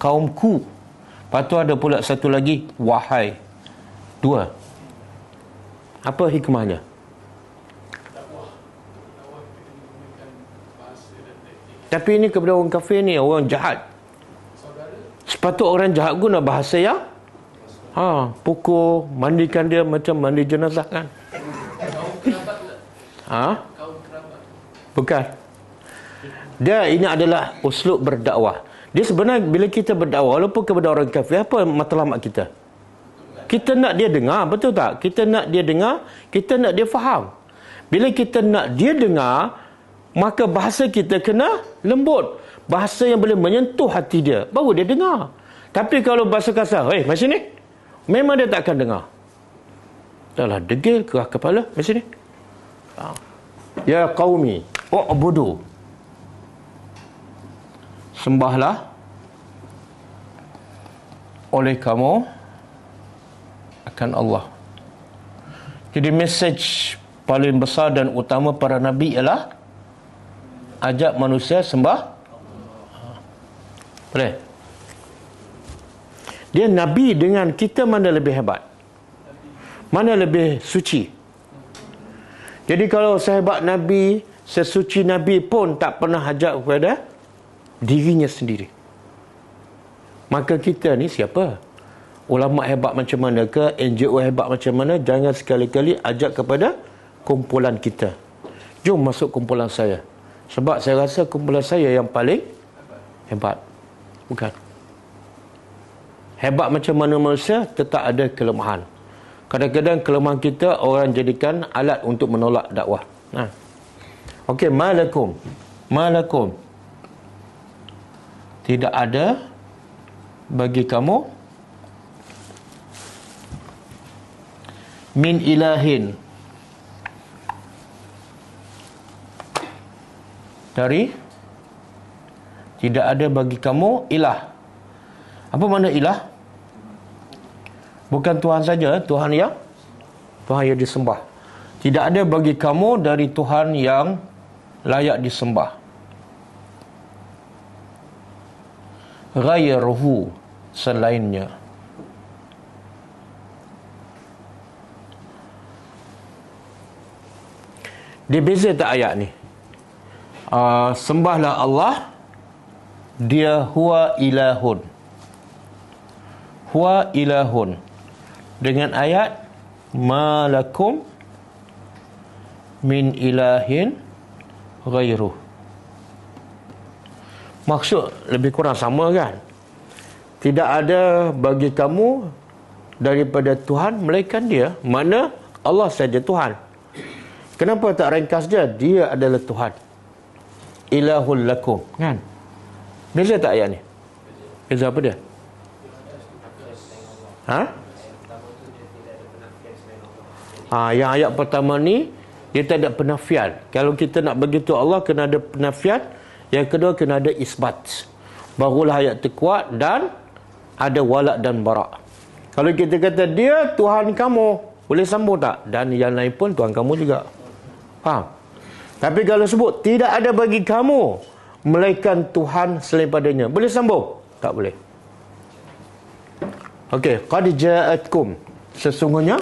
kaumku. Lepas tu ada pula satu lagi, wahai. 2. Apa hikmahnya? Tapi ini kepada orang kafir ni, orang jahat. Sepatut orang jahat guna bahasa yang pukul, mandikan dia macam mandi jenazah kan. Bukan. Dia, ini adalah uslub berdakwah. Dia sebenarnya bila kita berdakwah, walaupun kepada orang kafir, apa matlamat kita? Kita nak dia dengar, betul tak? Kita nak dia dengar, kita nak dia faham. Bila kita nak dia dengar, maka bahasa kita kena lembut. Bahasa yang boleh menyentuh hati dia, baru dia dengar. Tapi kalau bahasa kasar, mari sini, memang dia tak akan dengar. Dah lah, degil, kerah kepala, mari sini. Ya qaumi, u'budu, sembahlah oleh kamu akan Allah. Jadi message paling besar dan utama para nabi ialah ajak manusia sembah. Boleh? Dia nabi dengan kita, mana lebih hebat? Mana lebih suci? Jadi kalau sehebat nabi, sesuci nabi pun tak pernah ajak kepada dirinya sendiri, maka kita ni siapa? Ulama hebat macam mana ke, NGO hebat macam mana, jangan sekali-kali ajak kepada kumpulan kita. Jom masuk kumpulan saya, sebab saya rasa kumpulan saya yang paling hebat. Bukan. Hebat macam mana manusia, tetap ada kelemahan. Kadang-kadang kelemahan kita orang jadikan alat untuk menolak dakwah. Okey, malakum, tidak ada bagi kamu min ilahin, dari Tidak ada bagi kamu ilah. Apa makna ilah? Bukan Tuhan saja, Tuhan yang disembah. Tidak ada bagi kamu dari Tuhan yang layak disembah. Ghairuhu, selainnya. Dia beza tak ayat ni? Sembahlah Allah, dia huwa ilahun. Huwa ilahun. Dengan ayat malakum min ilahin ghairuh. Maksud lebih kurang sama kan? Tidak ada bagi kamu daripada Tuhan melainkan dia. Mana Allah saja Tuhan. Kenapa tak ringkas dia? Dia adalah Tuhan. Ilahul lakum. Kan? Beza tak ayat ni? Beza apa dia? Yang ayat pertama ni, dia tak ada penafian. Kalau kita nak begitu Allah, kena ada penafian. Yang kedua, kena ada isbat. Barulah ayat terkuat dan ada walak dan barak. Kalau kita kata dia Tuhan kamu, boleh sambung tak? Dan yang lain pun Tuhan kamu juga. Faham? Tapi kalau sebut tidak ada bagi kamu melainkan Tuhan selain padanya, boleh sambung? Tak boleh. Okey, qad ja'atkum, sesungguhnya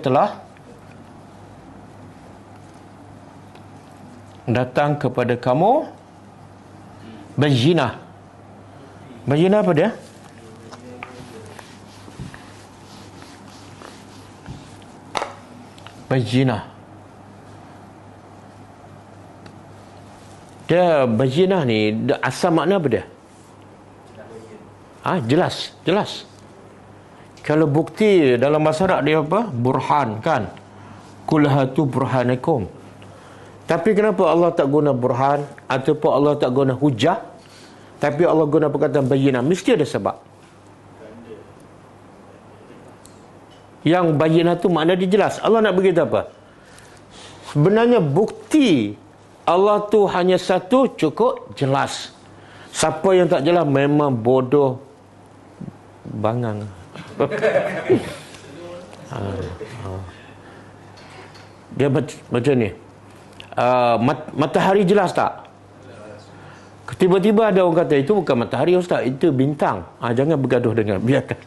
telah datang kepada kamu bayyinah. Bayyinah apa dia? Bayyinah. Dia bayyinah ni asal makna apa dia? Jelas. Kalau bukti dalam bahasa Arab dia apa? Burhan kan? Qul hatu burhanakum. Tapi kenapa Allah tak guna burhan ataupun Allah tak guna hujah, tapi Allah guna perkataan bayyinah? Mesti ada sebab. Yang bayyinah tu makna dia jelas. Allah nak beritahu apa? Sebenarnya bukti Allah tu hanya satu, cukup jelas. Siapa yang tak jelas memang bodoh bangang. Dia macam ni. Matahari jelas tak? Tiba-tiba ada orang kata, itu bukan matahari Ustaz, itu bintang. Jangan bergaduh dengan, biarkan.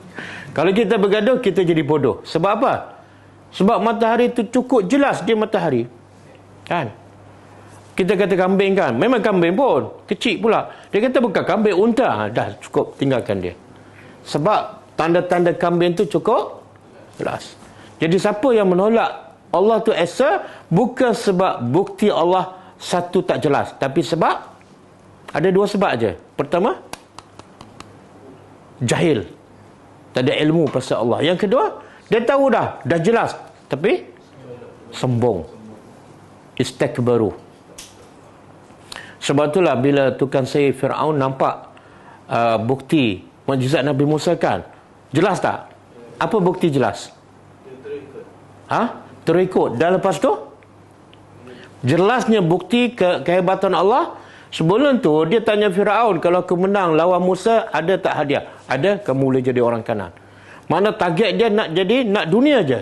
Kalau kita bergaduh, kita jadi bodoh. Sebab apa? Sebab matahari itu cukup jelas dia matahari. Kan? Kita kata kambing kan, memang kambing pun kecil pula. Dia kata bukan kambing, unta. Dah cukup, tinggalkan dia. Sebab tanda-tanda kambing tu cukup jelas. Jadi siapa yang menolak Allah tu esa, bukan sebab bukti Allah satu tak jelas, tapi sebab ada dua sebab aja. Pertama, jahil, tak ada ilmu pasal Allah. Yang kedua, dia tahu dah jelas, tapi sombong, istakbaru. Sebab itulah bila tukang sihir Firaun nampak bukti mukjizat Nabi Musa kan, jelas tak? Apa bukti jelas? Terikut. Dan lepas tu jelasnya bukti kehebatan Allah. Sebelum tu dia tanya Firaun, kalau aku menang lawan Musa, ada tak hadiah? Ada, kamu boleh jadi orang kanan. Mana target dia nak dunia je.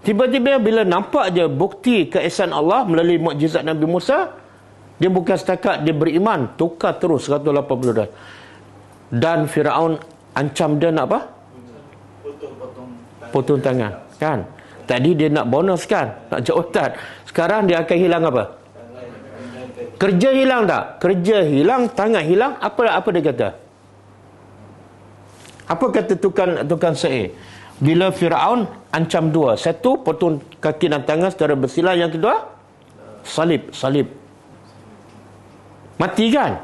Tiba-tiba bila nampak je bukti keesaan Allah melalui mukjizat Nabi Musa, dia bukan setakat dia beriman, tukar terus 180 darjah. Dan Firaun ancam dia nak apa? Potong tangan kan. Tadi dia nak bonus kan, nak jawatan. Sekarang dia akan hilang apa? Kerja hilang tak? Kerja hilang, tangan hilang. Apa dia kata? Apa kata tukang sihir? Bila Firaun ancam dua. Satu, potong kaki dan tangan secara bersilah. Yang kedua, salib. Mati kan?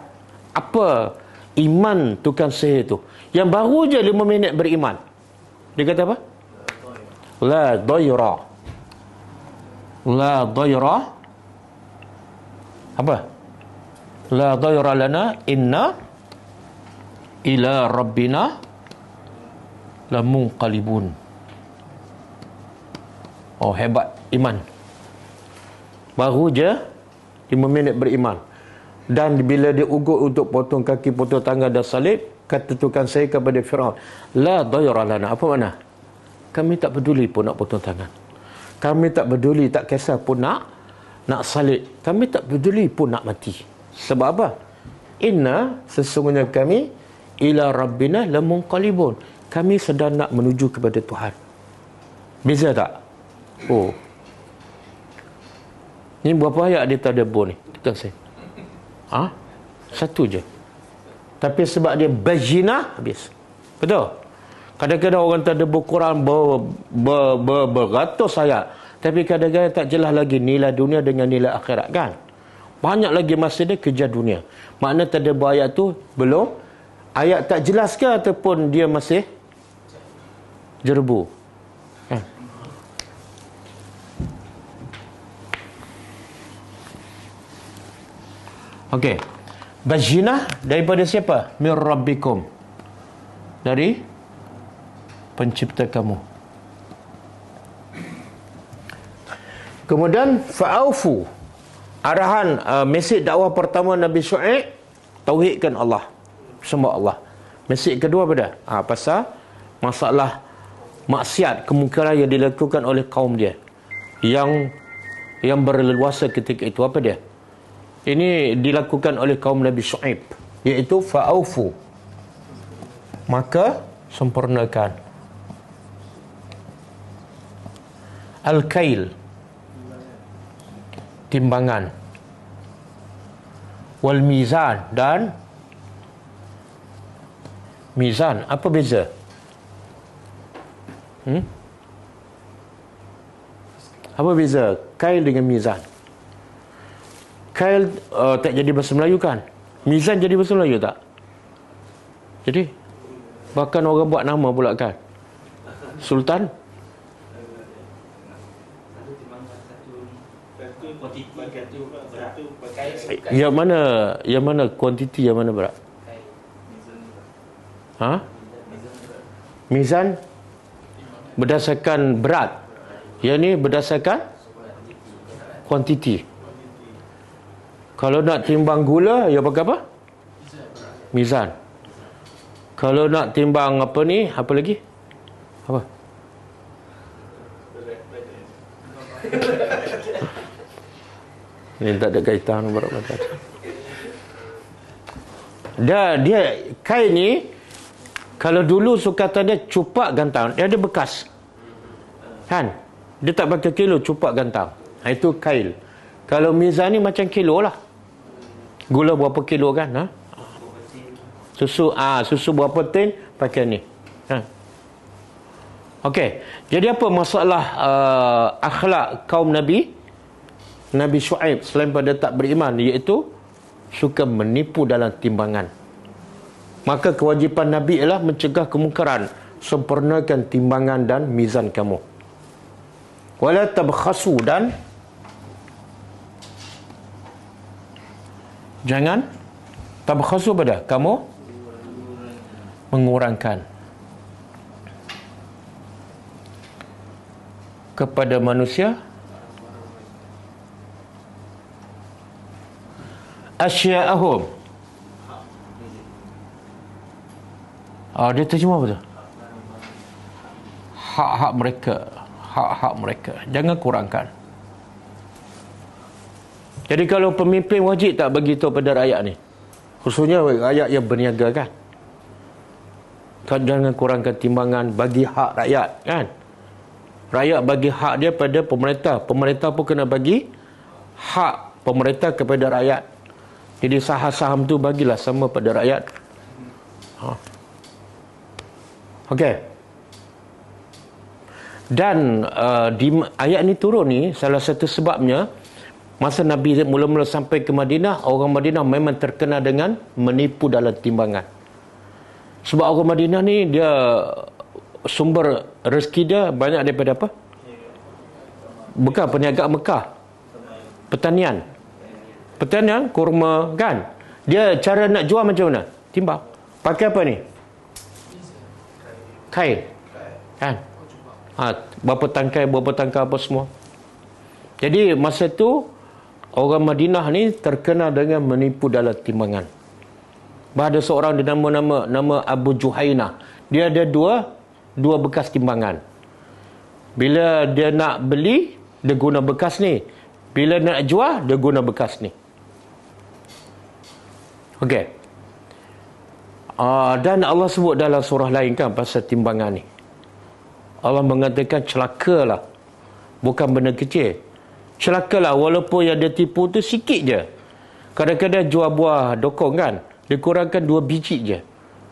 Apa iman tukang sihir tu? Yang baru je 5 minit beriman. Dia kata apa? La dayra. Apa? La dayra lana inna ila rabbina lamunqalibun. Oh, hebat iman. Baru je 5 minit beriman. Dan bila dia ugut untuk potong kaki, potong tangan dan salib, kata tukang saya kepada Firaun, la dayra lana. Apa makna? Kami tak peduli pun nak potong tangan. Kami tak peduli, tak kisah pun nak salib. Kami tak peduli pun nak mati. Sebab apa? Inna, sesungguhnya kami, ila rabbina lamunqalibun. Kami sedang nak menuju kepada Tuhan. Beza tak? Oh. Ni berapa ayat dia tadabbur ni? Tukang saya. Satu je. Tapi sebab dia bayyinah, habis. Betul? Kadang-kadang orang tadabbur Quran beratus ayat, tapi kadang-kadang tak jelas lagi nilai dunia dengan nilai akhirat, kan? Banyak lagi masa dia kejar dunia. Makna tadabbur ayat tu belum, ayat tak jelas ke ataupun dia masih jerbu, kan? Okey. Bayyinah daripada siapa? Mir rabbikum. Dari pencipta kamu. Kemudian fa'aufu. Arahan mesej dakwah pertama Nabi Syuaib, tauhidkan Allah. Sembah Allah. Mesej kedua pada pasal masalah maksiat, kemungkaran yang dilakukan oleh kaum dia yang berleluasa ketika itu. Apa dia? Ini dilakukan oleh kaum Nabi Syuaib, iaitu fa'aufu, maka sempurnakan. Al-kail, timbangan. Wal mizan, dan mizan. Apa beza? Apa beza kail dengan mizan? Kail tak jadi bahasa Melayu, kan? Mizan jadi bahasa Melayu tak? Jadi bahkan orang buat nama pula, kan? Sultan yang mana kuantiti, yang mana berat? Mizan berdasarkan berat, yang ni berdasarkan kuantiti. Kalau nak timbang gula, ya pakai apa? Mizan. Kalau nak timbang apa ni, apa lagi? Apa? Ini tak ada kaitan berat badan. Dia kain ni, kalau dulu sukatan dia cupak gantang, dia ada bekas, kan? Dia tak pakai kilo, cupak gantang. Itu kail. Kalau mizan ni macam kilo lah. Gula berapa kilo, kan? Susu berapa tin, pakai ni. Okey. Jadi apa masalah akhlak kaum Nabi Syuaib selain pada tak beriman, iaitu suka menipu dalam timbangan. Maka kewajipan Nabi ialah mencegah kemungkaran, sempurnakan timbangan dan mizan kamu. Wala tabkhasu, dan jangan tabkhasu pada kamu mengurangkan kepada manusia asya'ahum. Dia terjemah apa tu? Hak-hak mereka. Hak-hak mereka. Jangan kurangkan. Jadi kalau pemimpin wajib tak bagi tahu pada rakyat ni, khususnya rakyat yang berniaga, kan? Jangan kurangkan timbangan, bagi hak rakyat, kan? Rakyat bagi hak dia pada pemerintah. Pemerintah pun kena bagi hak pemerintah kepada rakyat. Jadi saham tu bagilah sama pada rakyat. Okey. Dan di ayat ni turun ni, salah satu sebabnya, masa Nabi mula-mula sampai ke Madinah, orang Madinah memang terkenal dengan menipu dalam timbangan. Sebab orang Madinah ni, dia sumber rezeki dia banyak daripada apa? Bukan perniagaan Mekah. Pertanian, kurma, kan? Dia cara nak jual macam mana? Timbang. Pakai apa ni? Kain. Kan? Berapa tangkai apa semua. Jadi masa tu Orang Madinah ni terkenal dengan menipu dalam timbangan. Ada seorang dia nama Abu Juhainah. Dia ada dua bekas timbangan. Bila dia nak beli, dia guna bekas ni. Bila nak jual, dia guna bekas ni. Okey. Dan Allah sebut dalam surah lain kan pasal timbangan ni. Allah mengatakan celakalah. Bukan benda kecil. Celakalah walaupun yang dia tipu tu sikit je. Kadang-kadang jual buah dokong kan, dia kurangkan 2 biji je.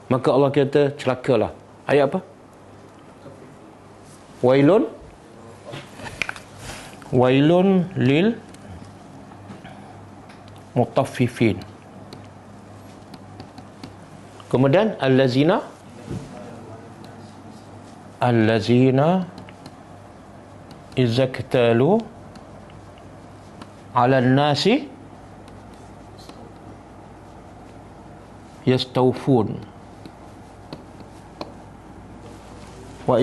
Maka Allah kata celakalah. Ayat apa? Wailun lil mutaffifin. Kemudian allazina izaktalu ala nasi yastawfun wa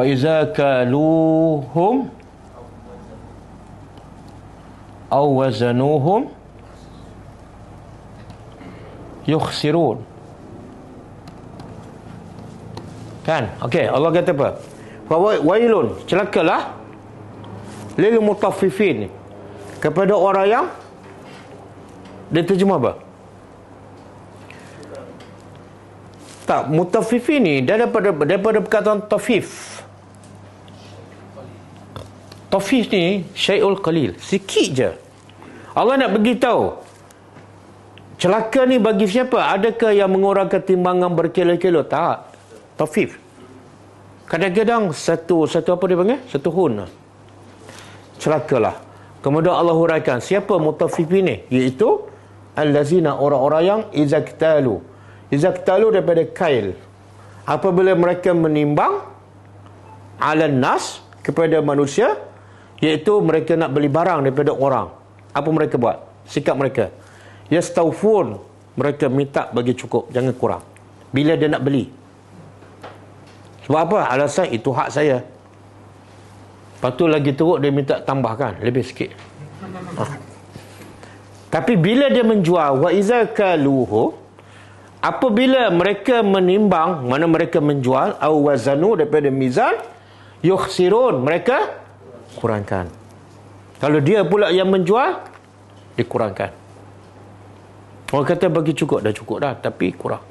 iza kaluhum aw wazanuhum yukhsirun. Kan? Okey, Allah kata apa? Wailun, celakalah lil mutaffifin, kepada orang yang, dia terjemah apa? Tak, mutaffifin ni daripada perkataan tafif. Tafif ni syai'ul qalil, sikit je. Allah nak beritahu celaka ni bagi siapa? Adakah yang mengurangkan timbangan berkilo-kilo? Tak. Tafif. Kadang-kadang satu apa dia panggil? Satu hun. Celakalah. Kemudian Allah huraikan siapa mutafif ini? Iaitu allazina, orang-orang yang izaktalu. Izaktalu daripada kail. Apabila mereka menimbang ala nas, kepada manusia, iaitu mereka nak beli barang daripada orang. Apa mereka buat? Sikap mereka, yastawfun, mereka minta bagi cukup, jangan kurang bila dia nak beli. Sebab apa? Alasan itu hak saya. Lepas tu lagi teruk dia minta tambahkan lebih sikit. Tapi bila dia menjual, wa iza kaluhu, apabila mereka menimbang, mana mereka menjual, au wazanu, daripada mizan, yukhsirun, mereka kurangkan. Kalau dia pula yang menjual, dikurangkan. Orang kata bagi cukup, dah cukup dah, tapi kurang.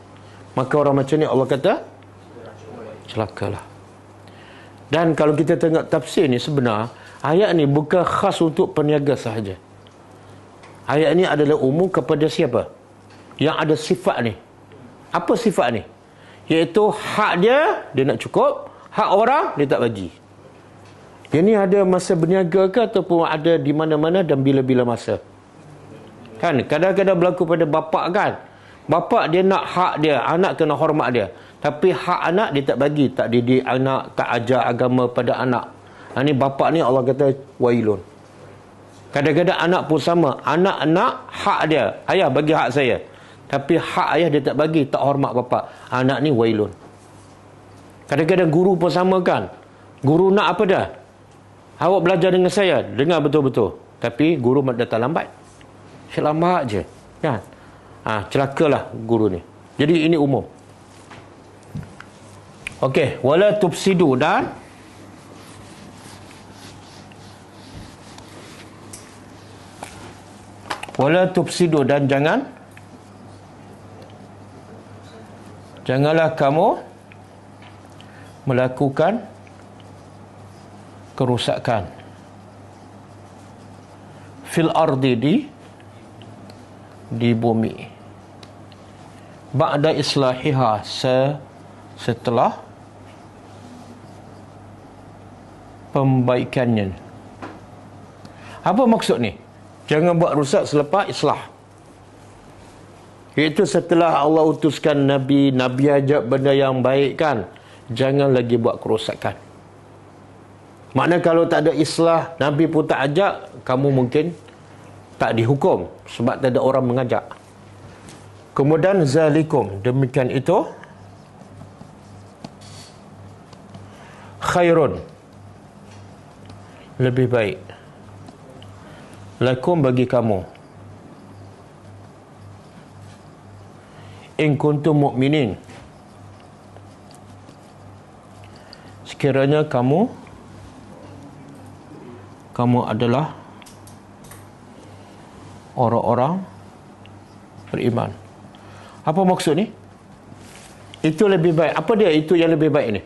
Maka orang macam ni Allah kata celakalah. Dan kalau kita tengok tafsir ni, sebenar ayat ni bukan khas untuk peniaga sahaja. Ayat ni adalah umum kepada siapa yang ada sifat ni. Apa sifat ni? Iaitu hak dia nak cukup, hak orang dia tak bagi. Ini ada masa berniaga ke ataupun ada di mana-mana dan bila-bila masa. Kan kadang-kadang berlaku pada bapak kan. Bapak dia nak hak dia, anak kena hormat dia. Tapi hak anak dia tak bagi, tak didik anak, tak ajar agama pada anak. Ini bapak ni Allah kata wailun. Kadang-kadang anak pun sama. Anak-anak hak dia, ayah bagi hak saya. Tapi hak ayah dia tak bagi, tak hormat bapak. Anak ni wailun. Kadang-kadang guru pun sama kan. Guru nak apa dah? Awak belajar dengan saya, dengar betul-betul. Tapi guru datang lambat. Lambat je. Kan? Celakalah guru ni. Jadi ini umum. Okey, wala tufsidu, dan wala tufsidu, dan janganlah kamu melakukan kerusakan fil ardi, di bumi, ba'da islahiha, setelah pembaikannya. Apa maksud ni? Jangan buat rusak selepas islah. Iaitu setelah Allah utuskan Nabi ajak benda yang baik kan, jangan lagi buat kerosakan. Makna kalau tak ada islah, Nabi pun tak ajak, kamu mungkin tak dihukum sebab tak ada orang mengajak. Kemudian zalikum, demikian itu khairun, lebih baik. Lakum bagi kamu. In kuntum mu'minin. Sekiranya kamu adalah orang-orang beriman. Apa maksud ni? Itu lebih baik. Apa dia itu yang lebih baik ni?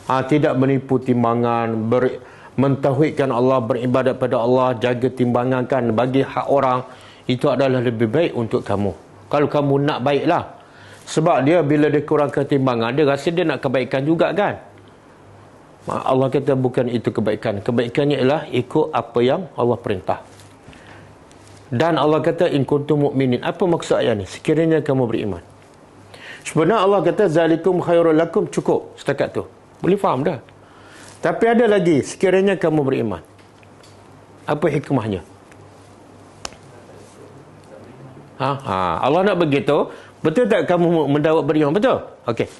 Tidak menipu timbangan, mentauhidkan Allah, beribadat pada Allah, jaga timbangan kan, bagi hak orang, itu adalah lebih baik untuk kamu. Kalau kamu nak baiklah. Sebab dia bila dia kurangkan timbangan, dia rasa dia nak kebaikan juga kan. Allah kata bukan itu kebaikan. Kebaikannya ialah ikut apa yang Allah perintah. Dan Allah kata in kuntum mu'minin. Apa maksud ayat ni? Sekiranya kamu beriman. Sebenarnya Allah kata zalikum khairul lakum, cukup setakat tu. Boleh faham dah. Tapi ada lagi, sekiranya kamu beriman. Apa hikmahnya? Allah nak begitu. Betul tak kamu mendakwa beriman? Betul? Okey.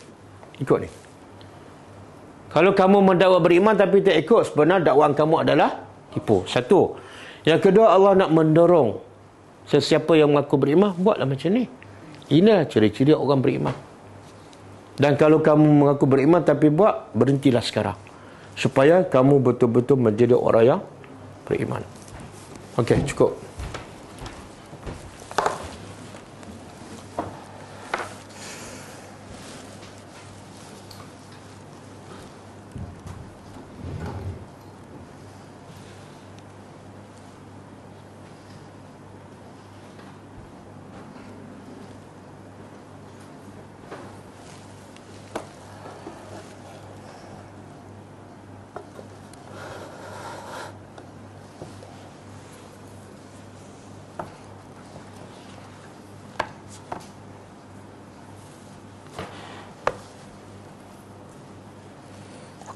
Ikut ni. Kalau kamu mendakwa beriman tapi tak ikut, sebenarnya dakwaan kamu adalah tipu. Satu. Yang kedua, Allah nak mendorong sesiapa yang mengaku beriman, buatlah macam ni. Inilah ciri-ciri orang beriman. Dan kalau kamu mengaku beriman tapi buat, berhentilah sekarang. Supaya kamu betul-betul menjadi orang yang beriman. Okey, cukup.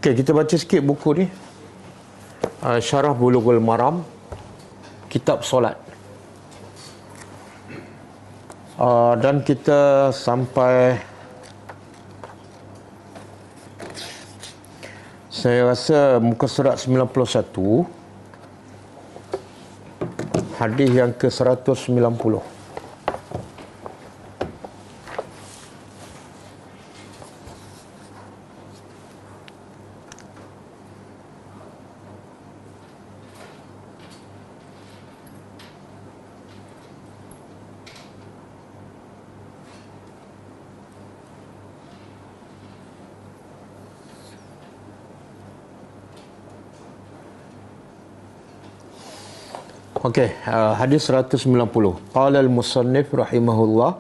Okey, kita baca sikit buku ni. Syarah Bulughul Maram, kitab solat. Dan kita sampai, saya rasa muka surat 91, hadis yang ke 190. Okey, hadis 190. Qala al-musannif rahimahullah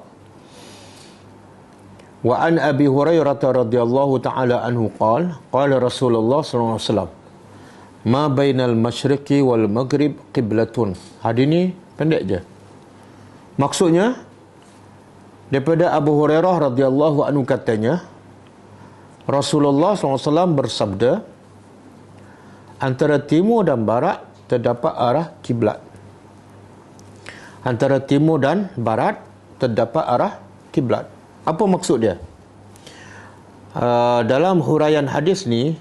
wa an Abi Hurairah radhiyallahu ta'ala anhu qala Rasulullah sallallahu alaihi wasallam ma bainal masyriqi wal maghrib qiblatun. Hadis ni pendek je. Maksudnya daripada Abu Hurairah radhiyallahu anhu katanya Rasulullah sallallahu alaihi wasallam bersabda, antara timur dan barat terdapat arah kiblat. Antara timur dan barat terdapat arah kiblat. Apa maksud dia? Dalam huraian hadis ni,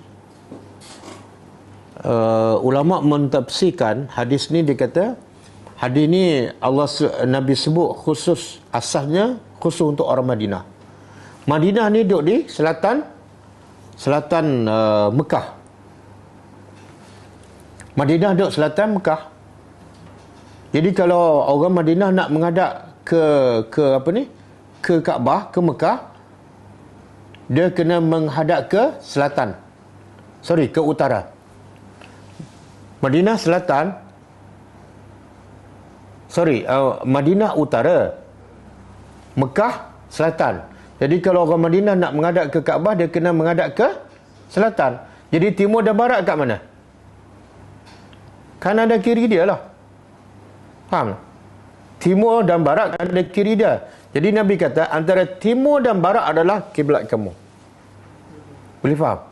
ulama mentafsirkan hadis ni, dia kata hadis ni Nabi sebut khusus, asalnya khusus untuk orang Madinah. Madinah ni duduk di selatan Mekah. Madinah duduk selatan Mekah. Jadi kalau orang Madinah nak menghadap ke Kaabah, ke Mekah, dia kena menghadap ke selatan. Ke utara. Madinah selatan. Madinah utara. Mekah selatan. Jadi kalau orang Madinah nak menghadap ke Kaabah, dia kena menghadap ke selatan. Jadi timur dan barat kat mana? Kanan dan kiri dia lah. Faham? Timur dan barat ada kiri dia. Jadi Nabi kata antara timur dan barat adalah kiblat kamu. Boleh faham?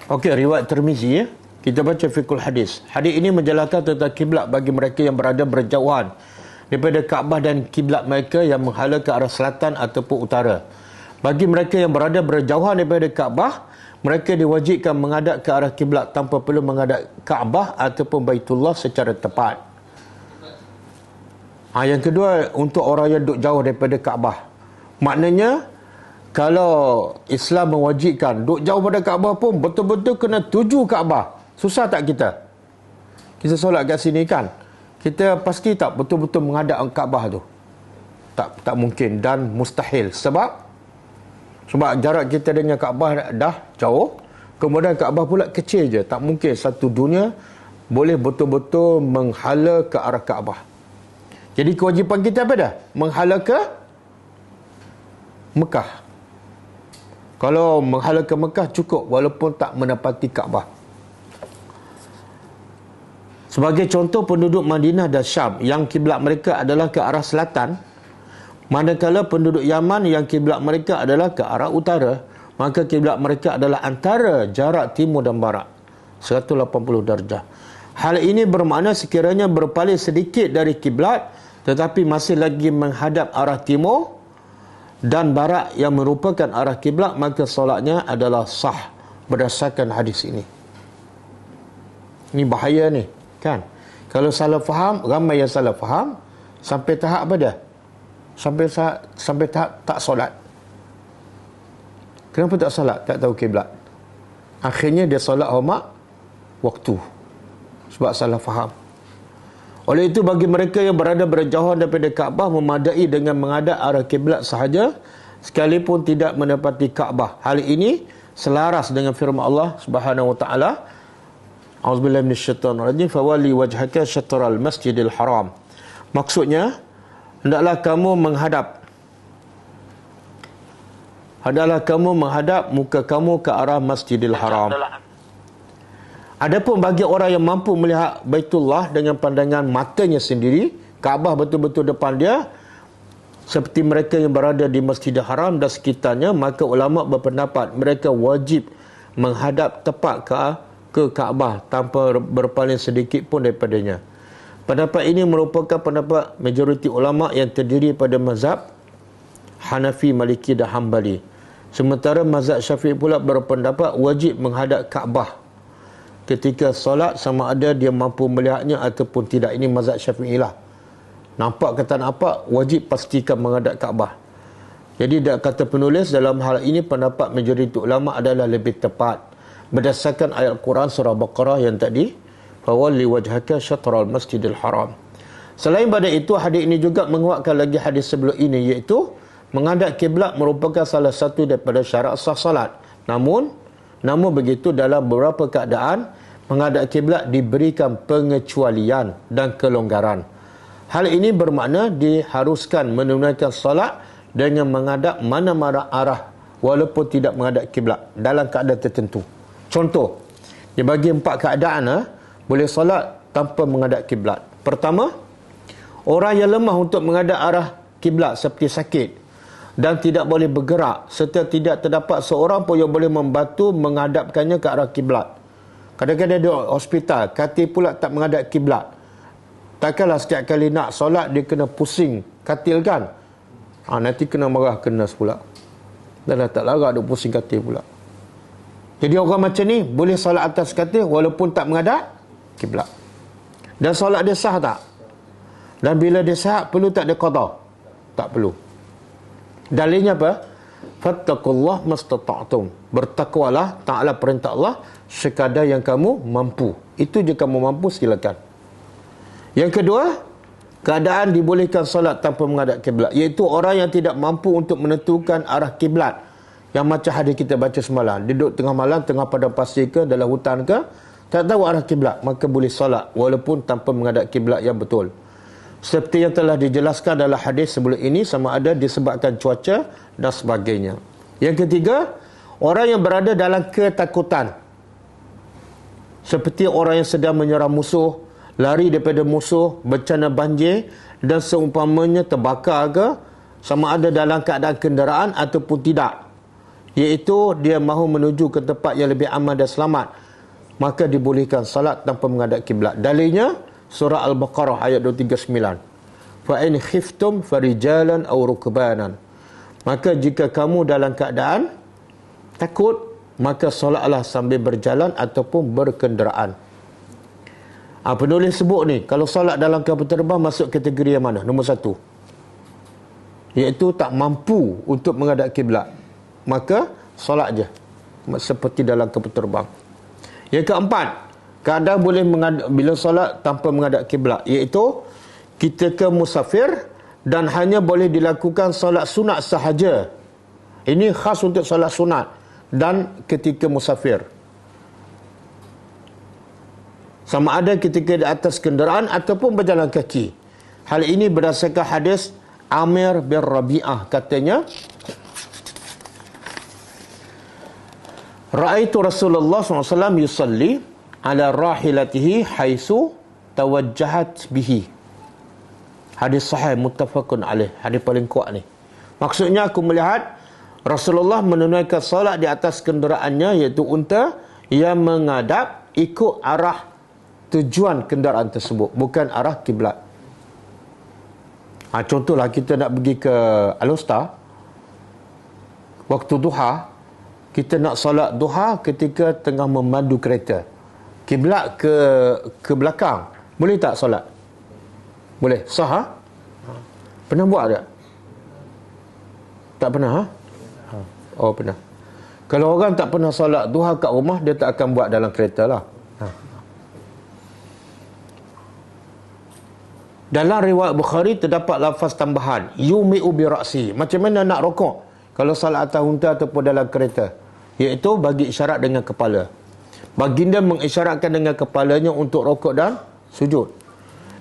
Okey, riwayat Tirmizi ya. Kita baca fiqhul hadis. Hadis ini menjelaskan tentang kiblat bagi mereka yang berada berjauhan daripada Kaabah dan kiblat mereka yang menghala ke arah selatan ataupun utara. Bagi mereka yang berada berjauhan daripada Kaabah, mereka diwajibkan menghadap ke arah kiblat tanpa perlu menghadap Kaabah ataupun Baitullah secara tepat. Yang kedua, untuk orang yang duduk jauh daripada Kaabah. Maknanya, kalau Islam mewajibkan duduk jauh pada Kaabah pun betul-betul kena tuju Kaabah. Susah tak kita? Kita solat kat sini kan, kita pasti tak betul-betul menghadap Kaabah tu. Tak mungkin dan mustahil. Sebab jarak kita dengan Kaabah dah jauh, kemudian Kaabah pula kecil je. Tak mungkin satu dunia boleh betul-betul menghala ke arah Kaabah. Jadi kewajipan kita apa dah? Menghala ke Mekah. Kalau menghala ke Mekah cukup walaupun tak menepati Kaabah. Sebagai contoh, penduduk Madinah dan Syam yang kiblat mereka adalah ke arah selatan, manakala penduduk Yaman yang kiblat mereka adalah ke arah utara, maka kiblat mereka adalah antara jarak timur dan barat, 180 darjah. Hal ini bermakna sekiranya berpaling sedikit dari kiblat tetapi masih lagi menghadap arah timur dan barat yang merupakan arah kiblat, maka solatnya adalah sah berdasarkan hadis ini. Ini bahaya ni, kan? Kalau salah faham, ramai yang salah faham sampai tahap apa dia? Sampai tahap tak solat. Kenapa tak solat? Tak tahu kiblat. Akhirnya dia solat hormat waktu sebab salah faham. Oleh itu, bagi mereka yang berada berjauhan daripada Kaabah, memadai dengan menghadap arah kiblat sahaja sekalipun tidak menepati Kaabah. Hal ini selaras dengan firman Allah Subhanahu wa taala, A'udzubillahi minasyaitonir rajim, fawali wajhaka syatral masjidil haram. Maksudnya, hendaklah kamu menghadap muka kamu ke arah Masjidil Haram. Adapun bagi orang yang mampu melihat Baitullah dengan pandangan matanya sendiri, Kaabah betul-betul depan dia, seperti mereka yang berada di Masjidil Haram dan sekitarnya, maka ulama berpendapat mereka wajib menghadap tepat ke Kaabah tanpa berpaling sedikit pun daripadanya. Pendapat ini merupakan pendapat majoriti ulama yang terdiri pada mazhab Hanafi, Maliki dan Hambali. Sementara mazhab Syafi'i pula berpendapat wajib menghadap Kaabah ketika solat, sama ada dia mampu melihatnya ataupun tidak. Ini mazhab Syafi'i lah. Nampak kata nampak, wajib pastikan menghadap Kaabah. Jadi kata penulis, dalam hal ini pendapat majoriti ulama adalah lebih tepat berdasarkan ayat Quran surah Baqarah yang tadi, fawalli wajhaka syatral masjidil haram. Selain pada itu, hadis ini juga menguatkan lagi hadis sebelum ini, iaitu menghadap kiblat merupakan salah satu daripada syarat sah salat. Namun begitu, dalam beberapa keadaan menghadap kiblat diberikan pengecualian dan kelonggaran. Hal ini bermakna diharuskan menunaikan salat dengan menghadap mana-mana arah walaupun tidak menghadap kiblat dalam keadaan tertentu. Contoh, dia bagi 4 keadaan boleh solat tanpa menghadap kiblat. Pertama, orang yang lemah untuk menghadap arah kiblat seperti sakit dan tidak boleh bergerak, serta tidak terdapat seorang pun yang boleh membantu menghadapkannya ke arah kiblat. Kadang-kadang dia hospital, katil pula tak menghadap kiblat. Takkanlah setiap kali nak solat dia kena pusing katil kan? Nanti kena marah ke nurse pula. Dan dah tak larat dia pusing katil pula. Jadi orang macam ni boleh solat atas katil walaupun tak menghadap kiblat. Dan solat dia sah tak? Dan bila dia sah, perlu tak dia qada? Tak perlu. Dalilnya apa? Fattaqullah mastata'tum. Bertakwalah, taatlah perintah Allah sekadar yang kamu mampu. Itu je kamu mampu, silakan. Yang kedua, keadaan dibolehkan solat tanpa menghadap kiblat, iaitu orang yang tidak mampu untuk menentukan arah kiblat. Yang macam hadis kita baca semalam, duduk tengah malam, tengah padang pasir ke, dalam hutan ke, tak tahu arah kiblat, maka boleh solat walaupun tanpa menghadap kiblat yang betul. Seperti yang telah dijelaskan dalam hadis sebelum ini, sama ada disebabkan cuaca dan sebagainya. Yang ketiga, orang yang berada dalam ketakutan, seperti orang yang sedang menyerang musuh, lari daripada musuh, bencana banjir dan seumpamanya, terbakar ke, sama ada dalam keadaan kenderaan ataupun tidak, iaitu dia mahu menuju ke tempat yang lebih aman dan selamat, maka dibolehkan salat tanpa menghadap kiblat. Dalilnya surah Al-Baqarah ayat 239. fa in khiftum farijalan aw rukbanan. Maka jika kamu dalam keadaan takut, maka solatlah sambil berjalan ataupun berkenderaan. Penulis sebut ni, kalau solat dalam kapal terbang masuk kategori yang mana? Nombor 1, iaitu tak mampu untuk menghadap kiblat, maka solat je seperti dalam kapal terbang. Yang keempat, keadaan boleh bila solat tanpa menghadap kiblat, iaitu kita ke musafir dan hanya boleh dilakukan solat sunat sahaja. Ini khas untuk solat sunat dan ketika musafir. Sama ada ketika di atas kenderaan ataupun berjalan kaki. Hal ini berdasarkan hadis Amir bin Rabi'ah, katanya, Ra'aitu Rasulullah SAW yusalli ala rahilatihi haisu tawajjahat bihi. Hadis sahih muttafaqun alaih. Hadis paling kuat ni. Maksudnya aku melihat Rasulullah menunaikan solat di atas kenderaannya, iaitu unta, yang menghadap ikut arah tujuan kenderaan tersebut, bukan arah kiblat. Contohlah kita nak pergi ke Alostar waktu duha, kita nak solat duha ketika tengah memandu kereta, kiblat ke belakang, boleh tak solat? Boleh. Sah, ha? Pernah buat tak? Tak pernah, ha? Oh, pernah. Kalau orang tak pernah solat duha kat rumah, dia tak akan buat dalam kereta lah. Dalam riwayat Bukhari terdapat lafaz tambahan, yumi'u bi ra'si. Macam mana nak rokok kalau solat atas unta ataupun dalam kereta? Iaitu bagi isyarat dengan kepala. Baginda mengisyaratkan dengan kepalanya untuk rokok dan sujud.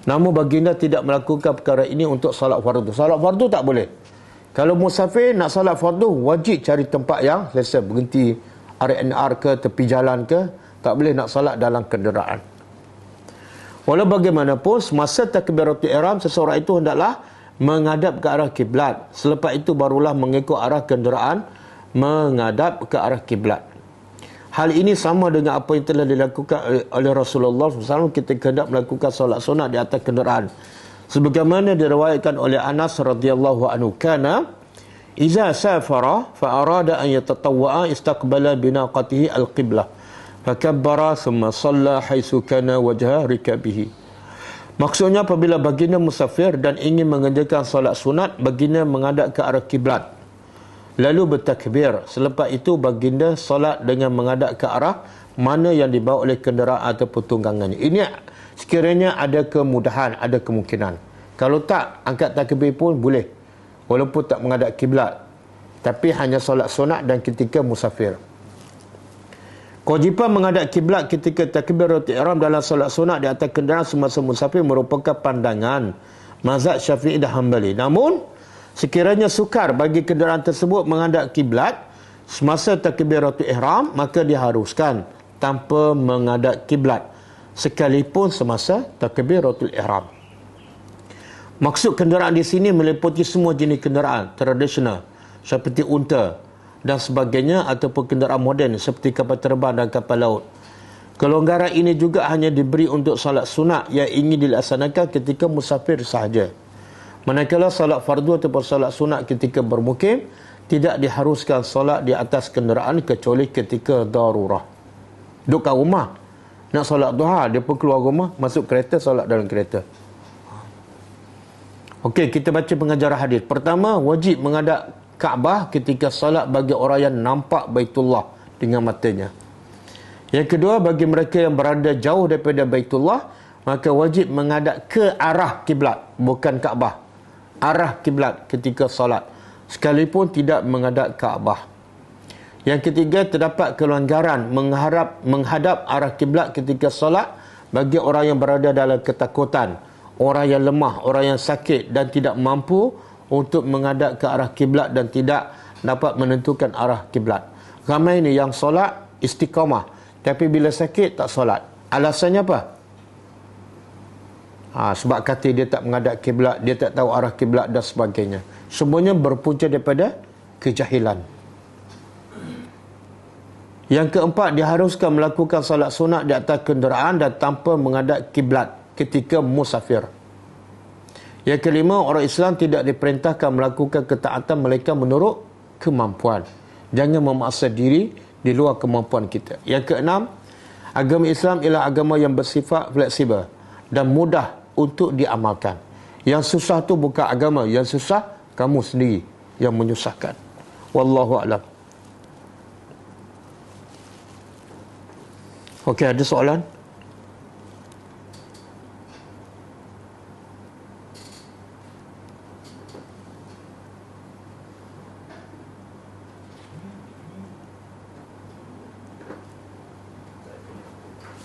Namun baginda tidak melakukan perkara ini untuk solat fardu. Solat fardu tak boleh. Kalau musafir nak solat fardu, wajib cari tempat yang selesa, berhenti R&R ke, tepi jalan ke. Tak boleh nak solat dalam kenderaan. Walau bagaimanapun, semasa takbiratul ihram, seseorang itu hendaklah menghadap ke arah kiblat. Selepas itu barulah mengikut arah kenderaan menghadap ke arah kiblat. Hal ini sama dengan apa yang telah dilakukan oleh Rasulullah SAW ketika hendak melakukan solat sunat di atas kenderaan. Sebagaimana diriwayatkan oleh Anas radhiyallahu anhu, kana iza safara fa arada an yatatawwa'a istaqbala binaqatihi al-qiblah fakabbara thumma shalla haitsu kana wajha rikabihi. Maksudnya apabila baginda musafir dan ingin mengerjakan solat sunat, baginda menghadap ke arah kiblat lalu bertakbir. Selepas itu baginda solat dengan menghadap ke arah mana yang dibawa oleh kenderaan ataupun tunggangannya. Ini sekiranya ada kemudahan, ada kemungkinan. Kalau tak, angkat takbir pun boleh, walaupun tak menghadap kiblat, tapi hanya solat sunat dan ketika musafir. Kewajipan menghadap kiblat ketika takbiratul ihram dalam solat sunat di atas kenderaan semasa musafir merupakan pandangan mazhab Syafi'i dan Hanbali. Namun sekiranya sukar bagi kenderaan tersebut menghadap kiblat semasa takbiratul ihram, maka diharuskan tanpa menghadap kiblat sekalipun semasa takbiratul ihram. Maksud kenderaan di sini meliputi semua jenis kenderaan tradisional seperti unta dan sebagainya ataupun kenderaan moden seperti kapal terbang dan kapal laut. Kelonggaran ini juga hanya diberi untuk solat sunat yang ingin dilaksanakan ketika musafir sahaja. Manakala solat fardu ataupun solat sunat ketika bermukim, tidak diharuskan solat di atas kenderaan kecuali ketika darurah. Duduk kat rumah, nak solat duha, dia pun keluar rumah, masuk kereta, solat dalam kereta. Okey, kita baca pengajaran hadis. Pertama, wajib menghadap Kaabah ketika solat bagi orang yang nampak Baitullah dengan matanya. Yang kedua, bagi mereka yang berada jauh daripada Baitullah, maka wajib menghadap ke arah kiblat, bukan Kaabah. Arah kiblat ketika solat, sekalipun tidak menghadap Kaabah. Yang ketiga, terdapat kelonggaran menghadap arah kiblat ketika solat bagi orang yang berada dalam ketakutan, orang yang lemah, orang yang sakit dan tidak mampu untuk menghadap ke arah kiblat dan tidak dapat menentukan arah kiblat. Ramai ni yang solat istiqamah, tapi bila sakit tak solat. Alasannya apa? Sebab kata dia tak menghadap kiblat, dia tak tahu arah kiblat dan sebagainya. Semuanya berpunca daripada kejahilan. Yang keempat, diharuskan melakukan solat sunat di atas kenderaan dan tanpa menghadap kiblat ketika musafir. Yang kelima, orang Islam tidak diperintahkan melakukan ketaatan mereka menurut kemampuan. Jangan memaksa diri di luar kemampuan kita. Yang keenam, agama Islam ialah agama yang bersifat fleksibel dan mudah untuk diamalkan. Yang susah tu bukan agama, yang susah kamu sendiri yang menyusahkan. Wallahu a'lam. Okey, ada soalan?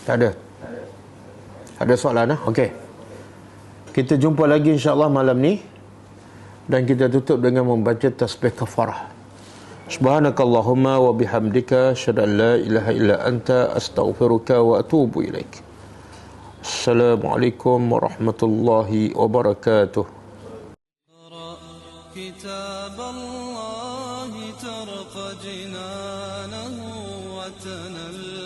Tak ada. Ada soalan? Okey. Kita jumpa lagi insya-Allah malam ni dan kita tutup dengan membaca tasbih kafarah. Subhanakallahumma wa bihamdika asyhadu an la ilaha illa anta astaghfiruka wa atubu ilaik. Assalamualaikum warahmatullahi wabarakatuh. كتاب الله ترق جنانه وتنل